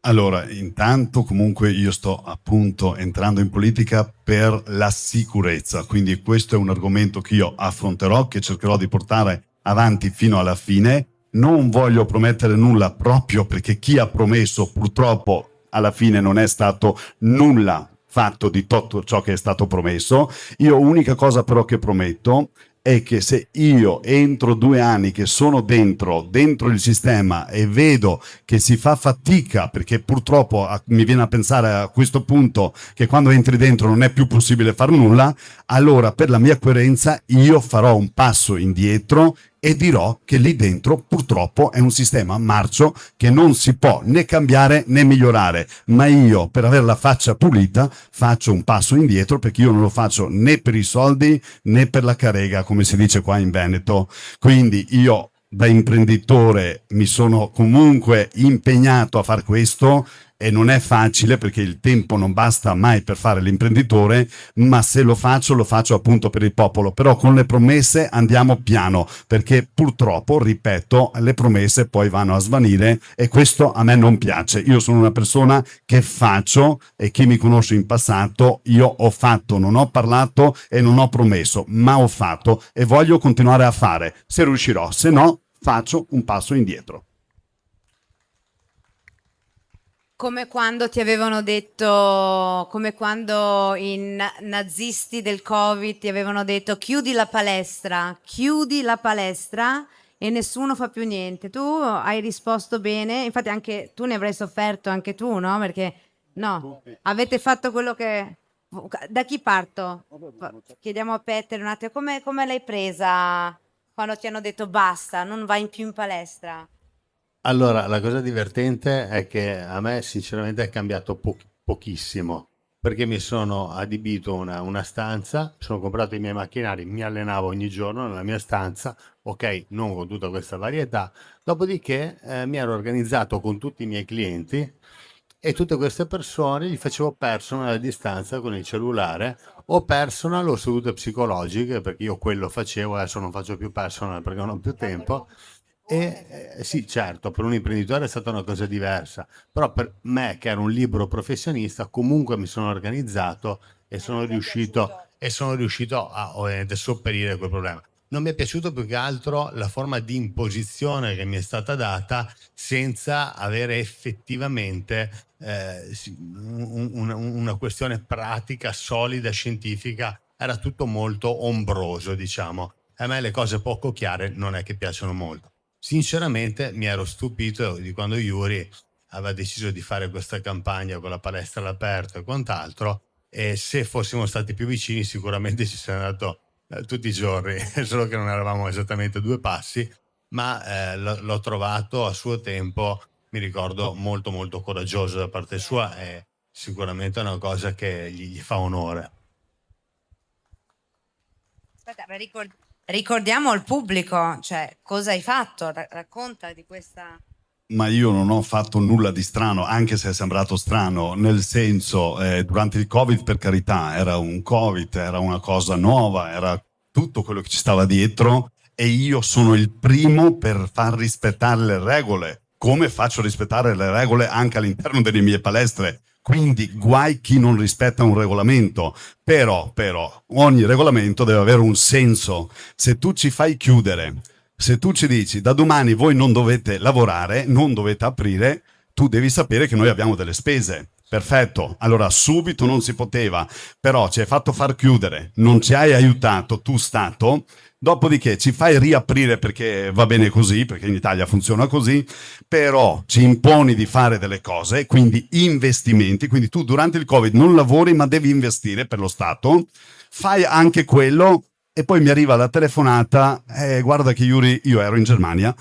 Allora, intanto comunque io sto appunto entrando in politica per la sicurezza, quindi questo è un argomento che io affronterò, che cercherò di portare avanti fino alla fine. Non voglio promettere nulla proprio perché chi ha promesso purtroppo alla fine non è stato nulla fatto di tutto ciò che è stato promesso. Io unica cosa però che prometto è che se io entro 2 anni che sono dentro il sistema e vedo che si fa fatica, perché purtroppo mi viene a pensare a questo punto che quando entri dentro non è più possibile fare nulla, allora per la mia coerenza io farò un passo indietro e dirò che lì dentro purtroppo è un sistema marcio che non si può né cambiare né migliorare, ma io per avere la faccia pulita faccio un passo indietro, perché io non lo faccio né per i soldi né per la carega, come si dice qua in Veneto. Quindi io da imprenditore mi sono comunque impegnato a fare questo, e non è facile perché il tempo non basta mai per fare l'imprenditore, ma se lo faccio appunto per il popolo. Però con le promesse andiamo piano, perché purtroppo, ripeto, le promesse poi vanno a svanire e questo a me non piace. Io sono una persona che faccio, e chi mi conosce in passato, io ho fatto, non ho parlato e non ho promesso, ma ho fatto e voglio continuare a fare. Se riuscirò, se no faccio un passo indietro. Come quando ti avevano detto, come quando i nazisti del Covid ti avevano detto chiudi la palestra e nessuno fa più niente. Tu hai risposto bene, infatti anche tu ne avrai sofferto anche tu, no? Perché no, avete fatto quello che... Da chi parto? Chiediamo a Peter un attimo, come l'hai presa quando ti hanno detto basta, non vai più in palestra? Allora, la cosa divertente è che a me sinceramente è cambiato pochissimo, perché mi sono adibito una stanza, sono comprato i miei macchinari, mi allenavo ogni giorno nella mia stanza, ok, non con tutta questa varietà, dopodiché mi ero organizzato con tutti i miei clienti e tutte queste persone gli facevo personal a distanza con il cellulare, o personal o sedute psicologiche, perché io quello facevo, adesso non faccio più personal perché non ho più tempo. E sì, certo, per un imprenditore è stata una cosa diversa, però per me che ero un libero professionista comunque mi sono organizzato e sono riuscito a ovviamente sopperire quel problema. Non mi è piaciuto più che altro la forma di imposizione che mi è stata data senza avere effettivamente una questione pratica, solida, scientifica. Era tutto molto ombroso, diciamo. A me le cose poco chiare non è che piacciono molto. Sinceramente mi ero stupito di quando Yuri aveva deciso di fare questa campagna con la palestra all'aperto e quant'altro, e se fossimo stati più vicini sicuramente ci sarei andato tutti i giorni, solo che non eravamo esattamente 2 passi, ma l'ho trovato a suo tempo, mi ricordo, molto molto coraggioso da parte sua, e sicuramente è una cosa che gli fa onore. Aspetta, ma ricordiamo al pubblico, cioè, cosa hai fatto? Racconta di questa... Ma io non ho fatto nulla di strano, anche se è sembrato strano, nel senso, durante il Covid, per carità, era un Covid, era una cosa nuova, era tutto quello che ci stava dietro, e io sono il primo per far rispettare le regole, come faccio rispettare le regole anche all'interno delle mie palestre. Quindi guai chi non rispetta un regolamento, però ogni regolamento deve avere un senso. Se tu ci fai chiudere, se tu ci dici da domani voi non dovete lavorare, non dovete aprire, tu devi sapere che noi abbiamo delle spese. Perfetto, allora subito non si poteva, però ci hai fatto far chiudere, non ci hai aiutato tu Stato, dopodiché ci fai riaprire perché va bene così, perché in Italia funziona così, però ci imponi di fare delle cose, quindi investimenti, quindi tu durante il Covid non lavori ma devi investire per lo Stato, fai anche quello. E poi mi arriva la telefonata, guarda che Yuri, io ero in Germania,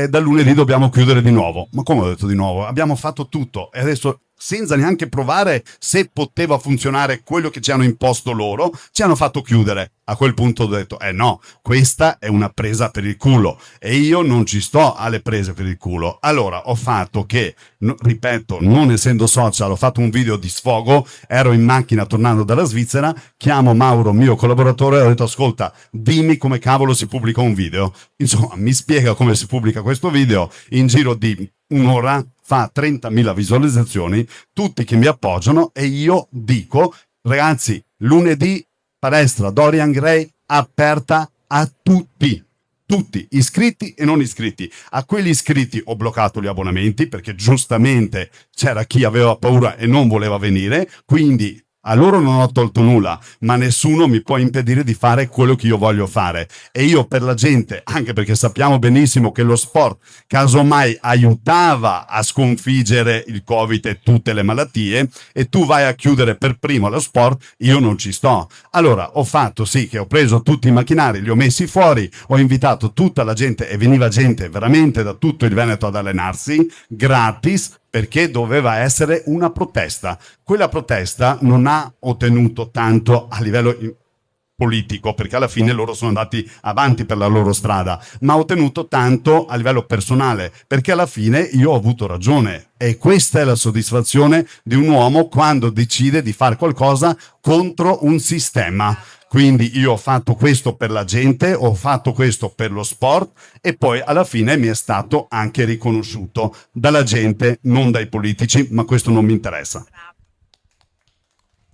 da lunedì dobbiamo chiudere di nuovo. Ma come ho detto di nuovo? Abbiamo fatto tutto e adesso senza neanche provare se poteva funzionare quello che ci hanno imposto loro, ci hanno fatto chiudere. A quel punto ho detto, no, questa è una presa per il culo e io non ci sto alle prese per il culo. Allora ho fatto che, ripeto, non essendo social, ho fatto un video di sfogo, ero in macchina tornando dalla Svizzera, chiamo Mauro, mio collaboratore, e ho detto, ascolta, dimmi come cavolo si pubblica un video. Insomma, mi spiega come si pubblica questo video, in giro di un'ora fa 30.000 visualizzazioni, tutti che mi appoggiano e io dico, ragazzi, lunedì palestra Dorian Gray aperta a tutti, iscritti e non iscritti. A quelli iscritti ho bloccato gli abbonamenti perché giustamente c'era chi aveva paura e non voleva venire, quindi a loro non ho tolto nulla, ma nessuno mi può impedire di fare quello che io voglio fare. E io per la gente, anche perché sappiamo benissimo che lo sport casomai aiutava a sconfiggere il Covid e tutte le malattie, e tu vai a chiudere per primo lo sport, io non ci sto. Allora ho fatto sì che ho preso tutti i macchinari, li ho messi fuori, ho invitato tutta la gente e veniva gente veramente da tutto il Veneto ad allenarsi, gratis, perché doveva essere una protesta. Quella protesta non ha ottenuto tanto a livello politico, perché alla fine loro sono andati avanti per la loro strada, ma ha ottenuto tanto a livello personale, perché alla fine io ho avuto ragione. E questa è la soddisfazione di un uomo quando decide di fare qualcosa contro un sistema. Quindi io ho fatto questo per la gente, ho fatto questo per lo sport e poi alla fine mi è stato anche riconosciuto dalla gente, non dai politici, ma questo non mi interessa.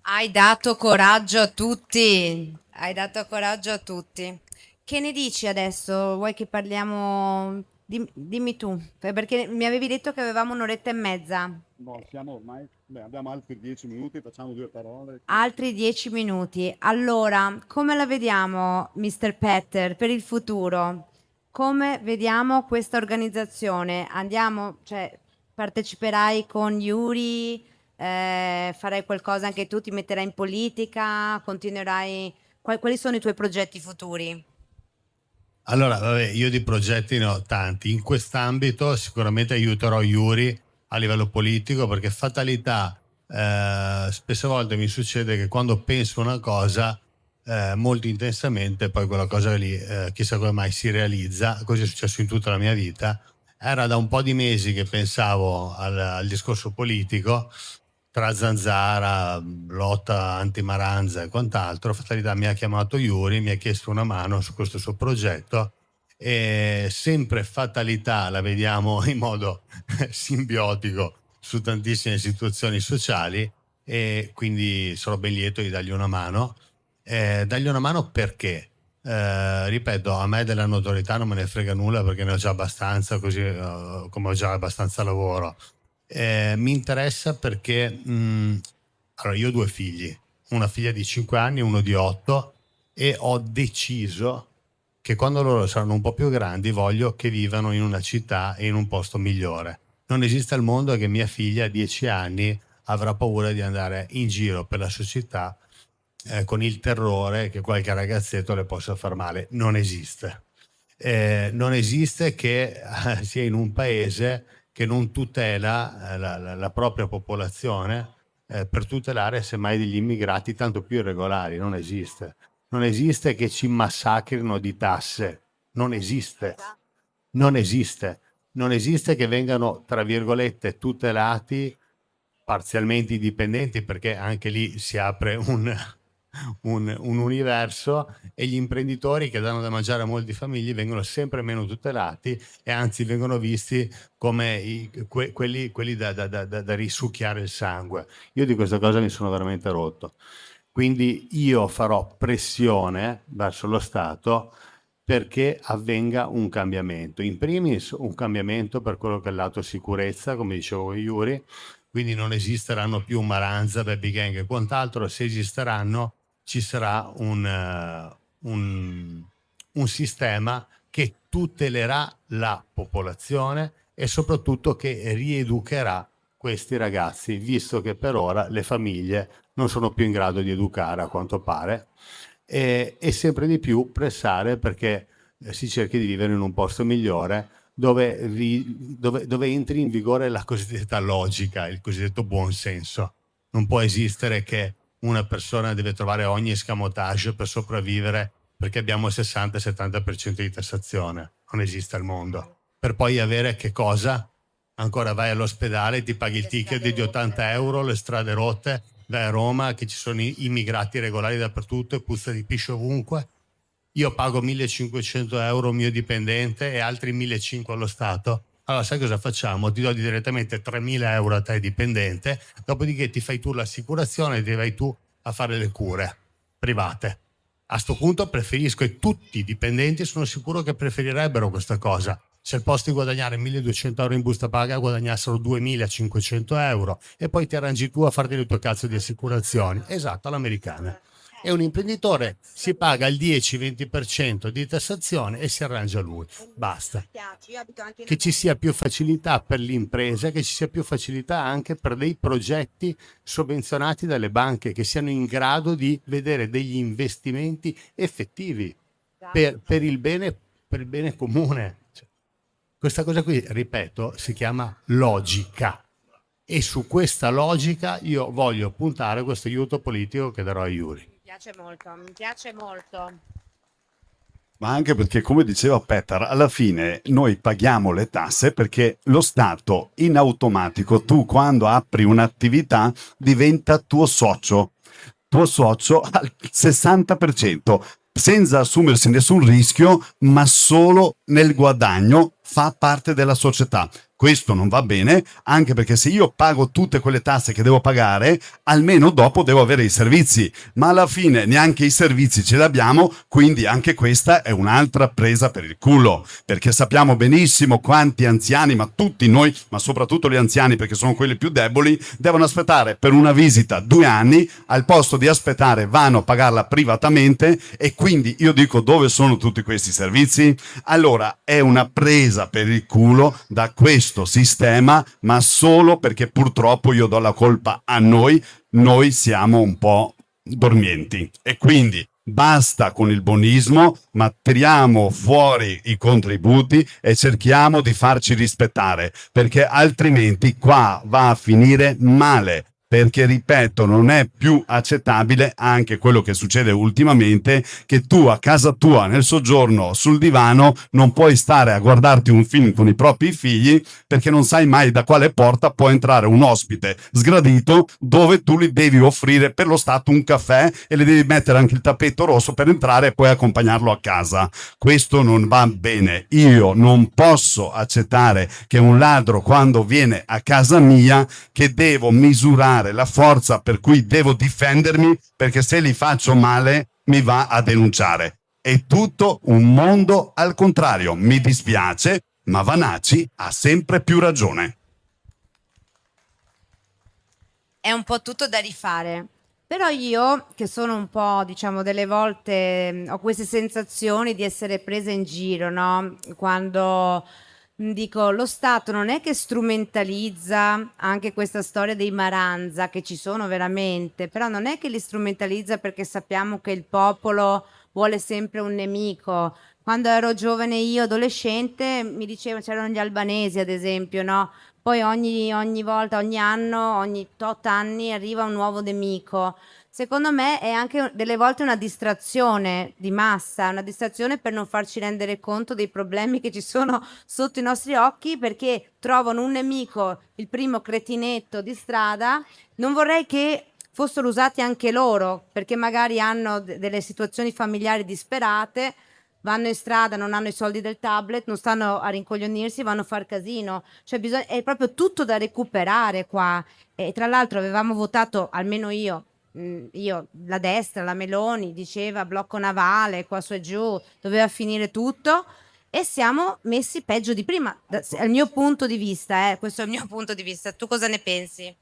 Hai dato coraggio a tutti, hai dato coraggio a tutti. Che ne dici adesso? Vuoi che parliamo? Dimmi tu, perché mi avevi detto che avevamo un'oretta e mezza. No, siamo ormai, abbiamo altri 10 minuti, facciamo 2 parole. Altri 10 minuti. Allora, come la vediamo, Mr. Petter, per il futuro? Come vediamo questa organizzazione? Andiamo, cioè, parteciperai con Yuri? Farai qualcosa anche tu? Ti metterai in politica? Continuerai? Quali sono i tuoi progetti futuri? Allora, vabbè, io di progetti ne ho tanti. In quest'ambito sicuramente aiuterò Yuri a livello politico, perché fatalità, spesse volte mi succede che quando penso una cosa molto intensamente, poi quella cosa lì chissà come mai si realizza. Così è successo in tutta la mia vita. Era da un po' di mesi che pensavo al discorso politico, tra zanzara, lotta antimaranza e quant'altro. Fatalità mi ha chiamato Yuri, mi ha chiesto una mano su questo suo progetto e sempre fatalità la vediamo in modo simbiotico su tantissime situazioni sociali, e quindi sarò ben lieto di dargli una mano. Dargli una mano perché, ripeto, a me della notorietà non me ne frega nulla, perché ne ho già abbastanza, così come ho già abbastanza lavoro. Mi interessa perché allora io ho 2 figli, una figlia di 5 anni e uno di 8, e ho deciso che quando loro saranno un po' più grandi voglio che vivano in una città e in un posto migliore. Non esiste al mondo che mia figlia a 10 anni avrà paura di andare in giro per la sua città con il terrore che qualche ragazzetto le possa far male. Non esiste. Non esiste che sia in un paese che non tutela la propria popolazione per tutelare semmai degli immigrati tanto più irregolari. Non esiste. Non esiste che ci massacrino di tasse. Non esiste. Non esiste. Non esiste che vengano, tra virgolette, tutelati parzialmente i dipendenti, perché anche lì si apre un universo, e gli imprenditori che danno da mangiare a molti famiglie vengono sempre meno tutelati e anzi vengono visti come quelli da risucchiare il sangue. Io di questa cosa mi sono veramente rotto. Quindi io farò pressione verso lo Stato perché avvenga un cambiamento. In primis un cambiamento per quello che è il lato sicurezza, come dicevo Yuri, quindi non esisteranno più Maranza, Baby Gang e quant'altro. Se esisteranno, ci sarà un sistema che tutelerà la popolazione e soprattutto che rieducherà questi ragazzi, visto che per ora le famiglie non sono più in grado di educare, a quanto pare, e sempre di più pressare perché si cerchi di vivere in un posto migliore dove entri in vigore la cosiddetta logica, il cosiddetto buon senso. Non può esistere che una persona deve trovare ogni escamotage per sopravvivere perché abbiamo il 60-70% di tassazione. Non esiste al mondo. Per poi avere che cosa? Ancora vai all'ospedale, ti paghi il ticket di 80 euro, le strade rotte, vai a Roma che ci sono immigrati regolari dappertutto e puzza di piscio ovunque. Io pago 1500 euro mio dipendente e altri 1500 allo Stato. Allora sai cosa facciamo? Ti do direttamente 3000 euro a te dipendente, dopodiché ti fai tu l'assicurazione e ti vai tu a fare le cure private. A sto punto preferisco, e tutti i dipendenti sono sicuro che preferirebbero questa cosa. Se al posto di guadagnare 1200 euro in busta paga guadagnassero 2500 euro e poi ti arrangi tu a farti le tue cazzo di assicurazioni. Esatto, all'americana. E un imprenditore si paga il 10-20% di tassazione e si arrangia lui. Basta. Che ci sia più facilità per le imprese, che ci sia più facilità anche per dei progetti sovvenzionati dalle banche, che siano in grado di vedere degli investimenti effettivi per il bene comune. Questa cosa qui, ripeto, si chiama logica. E su questa logica io voglio puntare questo aiuto politico che darò a Yuri. Mi piace molto. Ma anche perché, come diceva Petar, alla fine noi paghiamo le tasse perché lo Stato in automatico, tu quando apri un'attività diventa tuo socio al 60%, senza assumersi nessun rischio, ma solo nel guadagno fa parte della società. Questo non va bene, anche perché se io pago tutte quelle tasse che devo pagare, almeno dopo devo avere i servizi, ma alla fine neanche i servizi ce li abbiamo, quindi anche questa è un'altra presa per il culo, perché sappiamo benissimo quanti anziani, ma tutti noi, ma soprattutto gli anziani perché sono quelli più deboli, devono aspettare per una visita 2 anni, al posto di aspettare vanno a pagarla privatamente e quindi io dico dove sono tutti questi servizi? Allora è una presa per il culo da questo sistema, ma solo perché purtroppo io do la colpa a noi siamo un po' dormienti e quindi basta con il buonismo, ma tiriamo fuori i contributi e cerchiamo di farci rispettare, perché altrimenti qua va a finire male. Perché, ripeto, non è più accettabile anche quello che succede ultimamente, che tu a casa tua nel soggiorno sul divano non puoi stare a guardarti un film con i propri figli perché non sai mai da quale porta può entrare un ospite sgradito dove tu gli devi offrire per lo Stato un caffè e le devi mettere anche il tappeto rosso per entrare e poi accompagnarlo a casa. Questo non va bene. Io non posso accettare che un ladro quando viene a casa mia che devo misurare la forza per cui devo difendermi perché se li faccio male mi va a denunciare. È tutto un mondo al contrario. Mi dispiace, ma Vanacci ha sempre più ragione. È un po' tutto da rifare. Però io, che sono un po', diciamo, delle volte ho queste sensazioni di essere presa in giro, no? Quando dico, lo Stato non è che strumentalizza anche questa storia dei Maranza, che ci sono veramente, però non è che li strumentalizza perché sappiamo che il popolo vuole sempre un nemico. Quando ero giovane io, adolescente, mi dicevano, c'erano gli albanesi ad esempio, no? Poi ogni volta, ogni anno, ogni tot anni arriva un nuovo nemico. Secondo me è anche delle volte una distrazione di massa, una distrazione per non farci rendere conto dei problemi che ci sono sotto i nostri occhi, perché trovano un nemico, il primo cretinetto di strada. Non vorrei che fossero usati anche loro, perché magari hanno delle situazioni familiari disperate, vanno in strada, non hanno i soldi del tablet, non stanno a rincoglionirsi, vanno a far casino. Cioè è proprio tutto da recuperare qua. E tra l'altro avevamo votato, almeno io, la destra, la Meloni, diceva blocco navale, qua su e giù, doveva finire tutto. e siamo messi peggio di prima, dal mio punto di vista, questo è il mio punto di vista. Tu cosa ne pensi?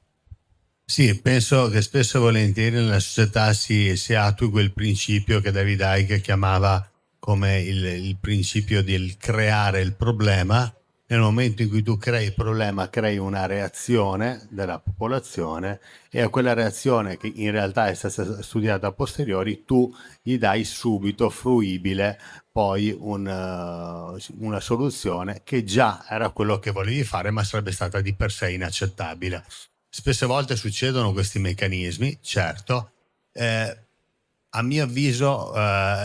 Sì, penso che spesso e volentieri nella società si attui quel principio che David Icke chiamava come il principio del creare il problema. Nel momento in cui tu crei il problema, crei una reazione della popolazione e a quella reazione, che in realtà è stata studiata a posteriori, tu gli dai subito fruibile poi una soluzione che già era quello che volevi fare, ma sarebbe stata di per sé inaccettabile. Spesse volte succedono questi meccanismi, certo. A mio avviso,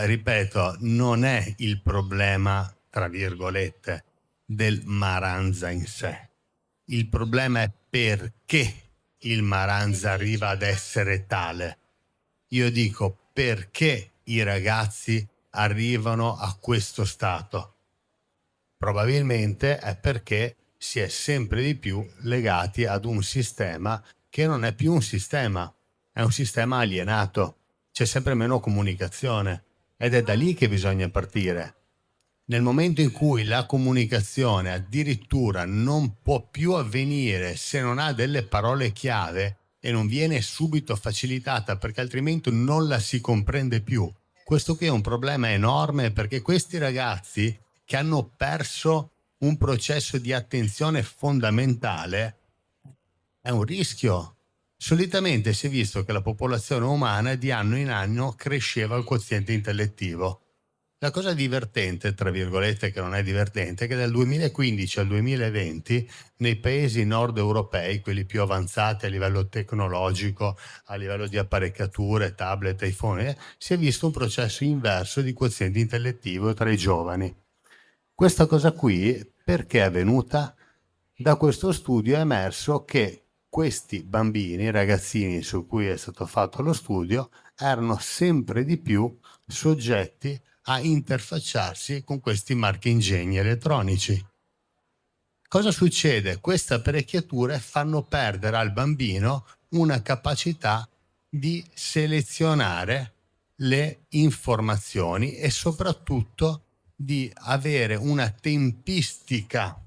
ripeto, non è il problema, tra virgolette, del Maranza in sé. Il problema è perché il Maranza arriva ad essere tale. Io dico perché i ragazzi arrivano a questo stato. Probabilmente è perché si è sempre di più legati ad un sistema che non è più un sistema, è un sistema alienato. C'è sempre meno comunicazione ed è da lì che bisogna partire. Nel momento in cui la comunicazione addirittura non può più avvenire se non ha delle parole chiave e non viene subito facilitata perché altrimenti non la si comprende più, questo qui è un problema enorme, perché questi ragazzi che hanno perso un processo di attenzione fondamentale è un rischio. Solitamente si è visto che la popolazione umana di anno in anno cresceva il quoziente intellettivo. La cosa divertente, tra virgolette, che non è divertente, è che dal 2015 al 2020 nei paesi nord europei, quelli più avanzati a livello tecnologico, a livello di apparecchiature, tablet, iPhone, si è visto un processo inverso di quoziente intellettivo tra i giovani. Questa cosa qui perché è avvenuta? Da questo studio è emerso che questi bambini, ragazzini su cui è stato fatto lo studio, erano sempre di più soggetti a interfacciarsi con questi marchingegni elettronici. Cosa succede? Queste apparecchiature fanno perdere al bambino una capacità di selezionare le informazioni e soprattutto di avere una tempistica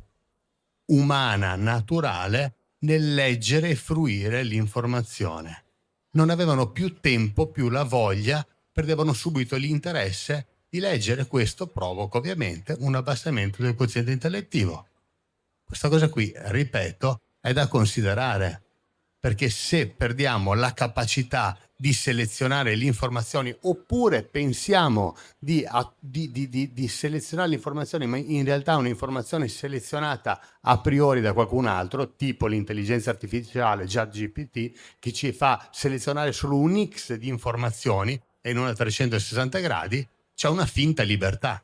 umana, naturale, nel leggere e fruire l'informazione. Non avevano più tempo, più la voglia, perdevano subito l'interesse di leggere. Questo provoca ovviamente un abbassamento del quoziente intellettivo. Questa cosa qui, ripeto, è da considerare, perché se perdiamo la capacità di selezionare le informazioni, oppure pensiamo di selezionare le informazioni, ma in realtà un'informazione selezionata a priori da qualcun altro, tipo l'intelligenza artificiale ChatGPT, che ci fa selezionare solo un X di informazioni e non a 360 gradi, c'è una finta libertà.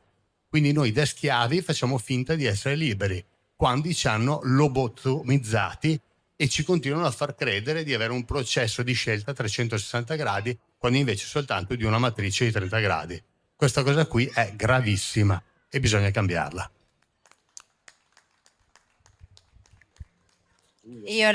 Quindi noi da schiavi facciamo finta di essere liberi, quando ci hanno lobotomizzati e ci continuano a far credere di avere un processo di scelta a 360 gradi, quando invece soltanto di una matrice di 30 gradi. Questa cosa qui è gravissima e bisogna cambiarla. Io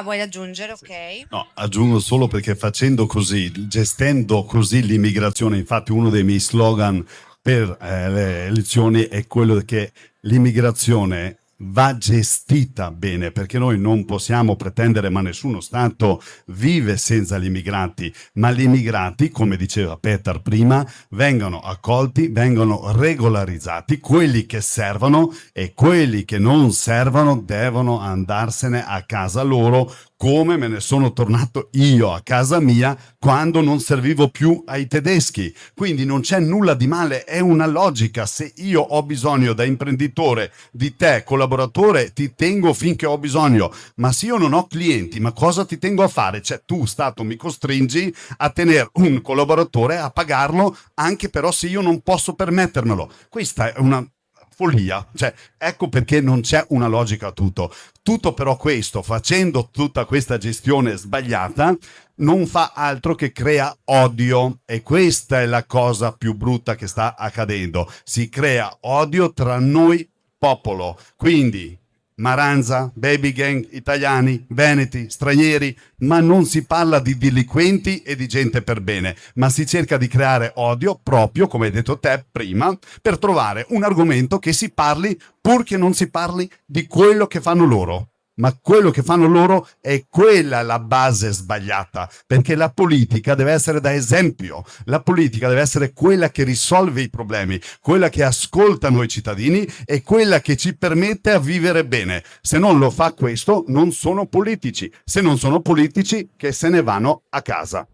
vuoi aggiungere? Ok. No, aggiungo solo perché facendo così, gestendo così l'immigrazione, infatti uno dei miei slogan per le elezioni è quello che l'immigrazione va gestita bene, perché noi non possiamo pretendere, ma nessuno Stato vive senza gli immigranti, ma gli immigrati, come diceva Peter prima, vengono accolti, vengono regolarizzati, quelli che servono, e quelli che non servono devono andarsene a casa loro, come me ne sono tornato io a casa mia quando non servivo più ai tedeschi. Quindi non c'è nulla di male, è una logica. Se io ho bisogno da imprenditore di te, collaboratore, ti tengo finché ho bisogno, ma se io non ho clienti, ma cosa ti tengo a fare? Cioè tu Stato mi costringi a tenere un collaboratore, a pagarlo, anche però se io non posso permettermelo. Questa è una follia, cioè ecco perché non c'è una logica a tutto. Tutto però questo, facendo tutta questa gestione sbagliata, non fa altro che crea odio, e questa è la cosa più brutta che sta accadendo. Si crea odio tra noi popolo. Quindi Maranza, baby gang, italiani, veneti, stranieri, ma non si parla di delinquenti e di gente per bene, ma si cerca di creare odio proprio, come hai detto te prima, per trovare un argomento che si parli pur che non si parli di quello che fanno loro. Ma quello che fanno loro è quella la base sbagliata, perché la politica deve essere da esempio, la politica deve essere quella che risolve i problemi, quella che ascolta noi cittadini e quella che ci permette a vivere bene. Se non lo fa questo, non sono politici. Se non sono politici, che se ne vanno a casa.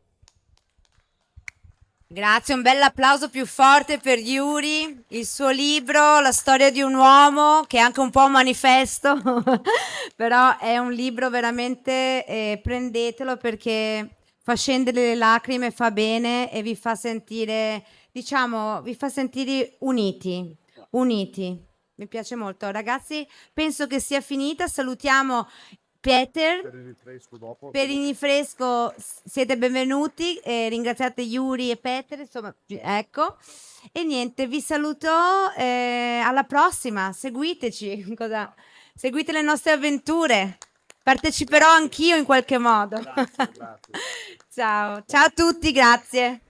Grazie, un bel applauso più forte per Yuri, il suo libro, La storia di un uomo, che è anche un po' un manifesto, però è un libro veramente, prendetelo perché fa scendere le lacrime, fa bene e vi fa sentire, diciamo, vi fa sentire uniti, uniti. Mi piace molto. Ragazzi, penso che sia finita, salutiamo Peter. Per il rinfresco siete benvenuti, ringraziate Yuri e Peter, insomma, ecco. E niente, vi saluto, alla prossima, seguiteci, seguite le nostre avventure, parteciperò anch'io in qualche modo. Grazie. Ciao, ciao a tutti, grazie.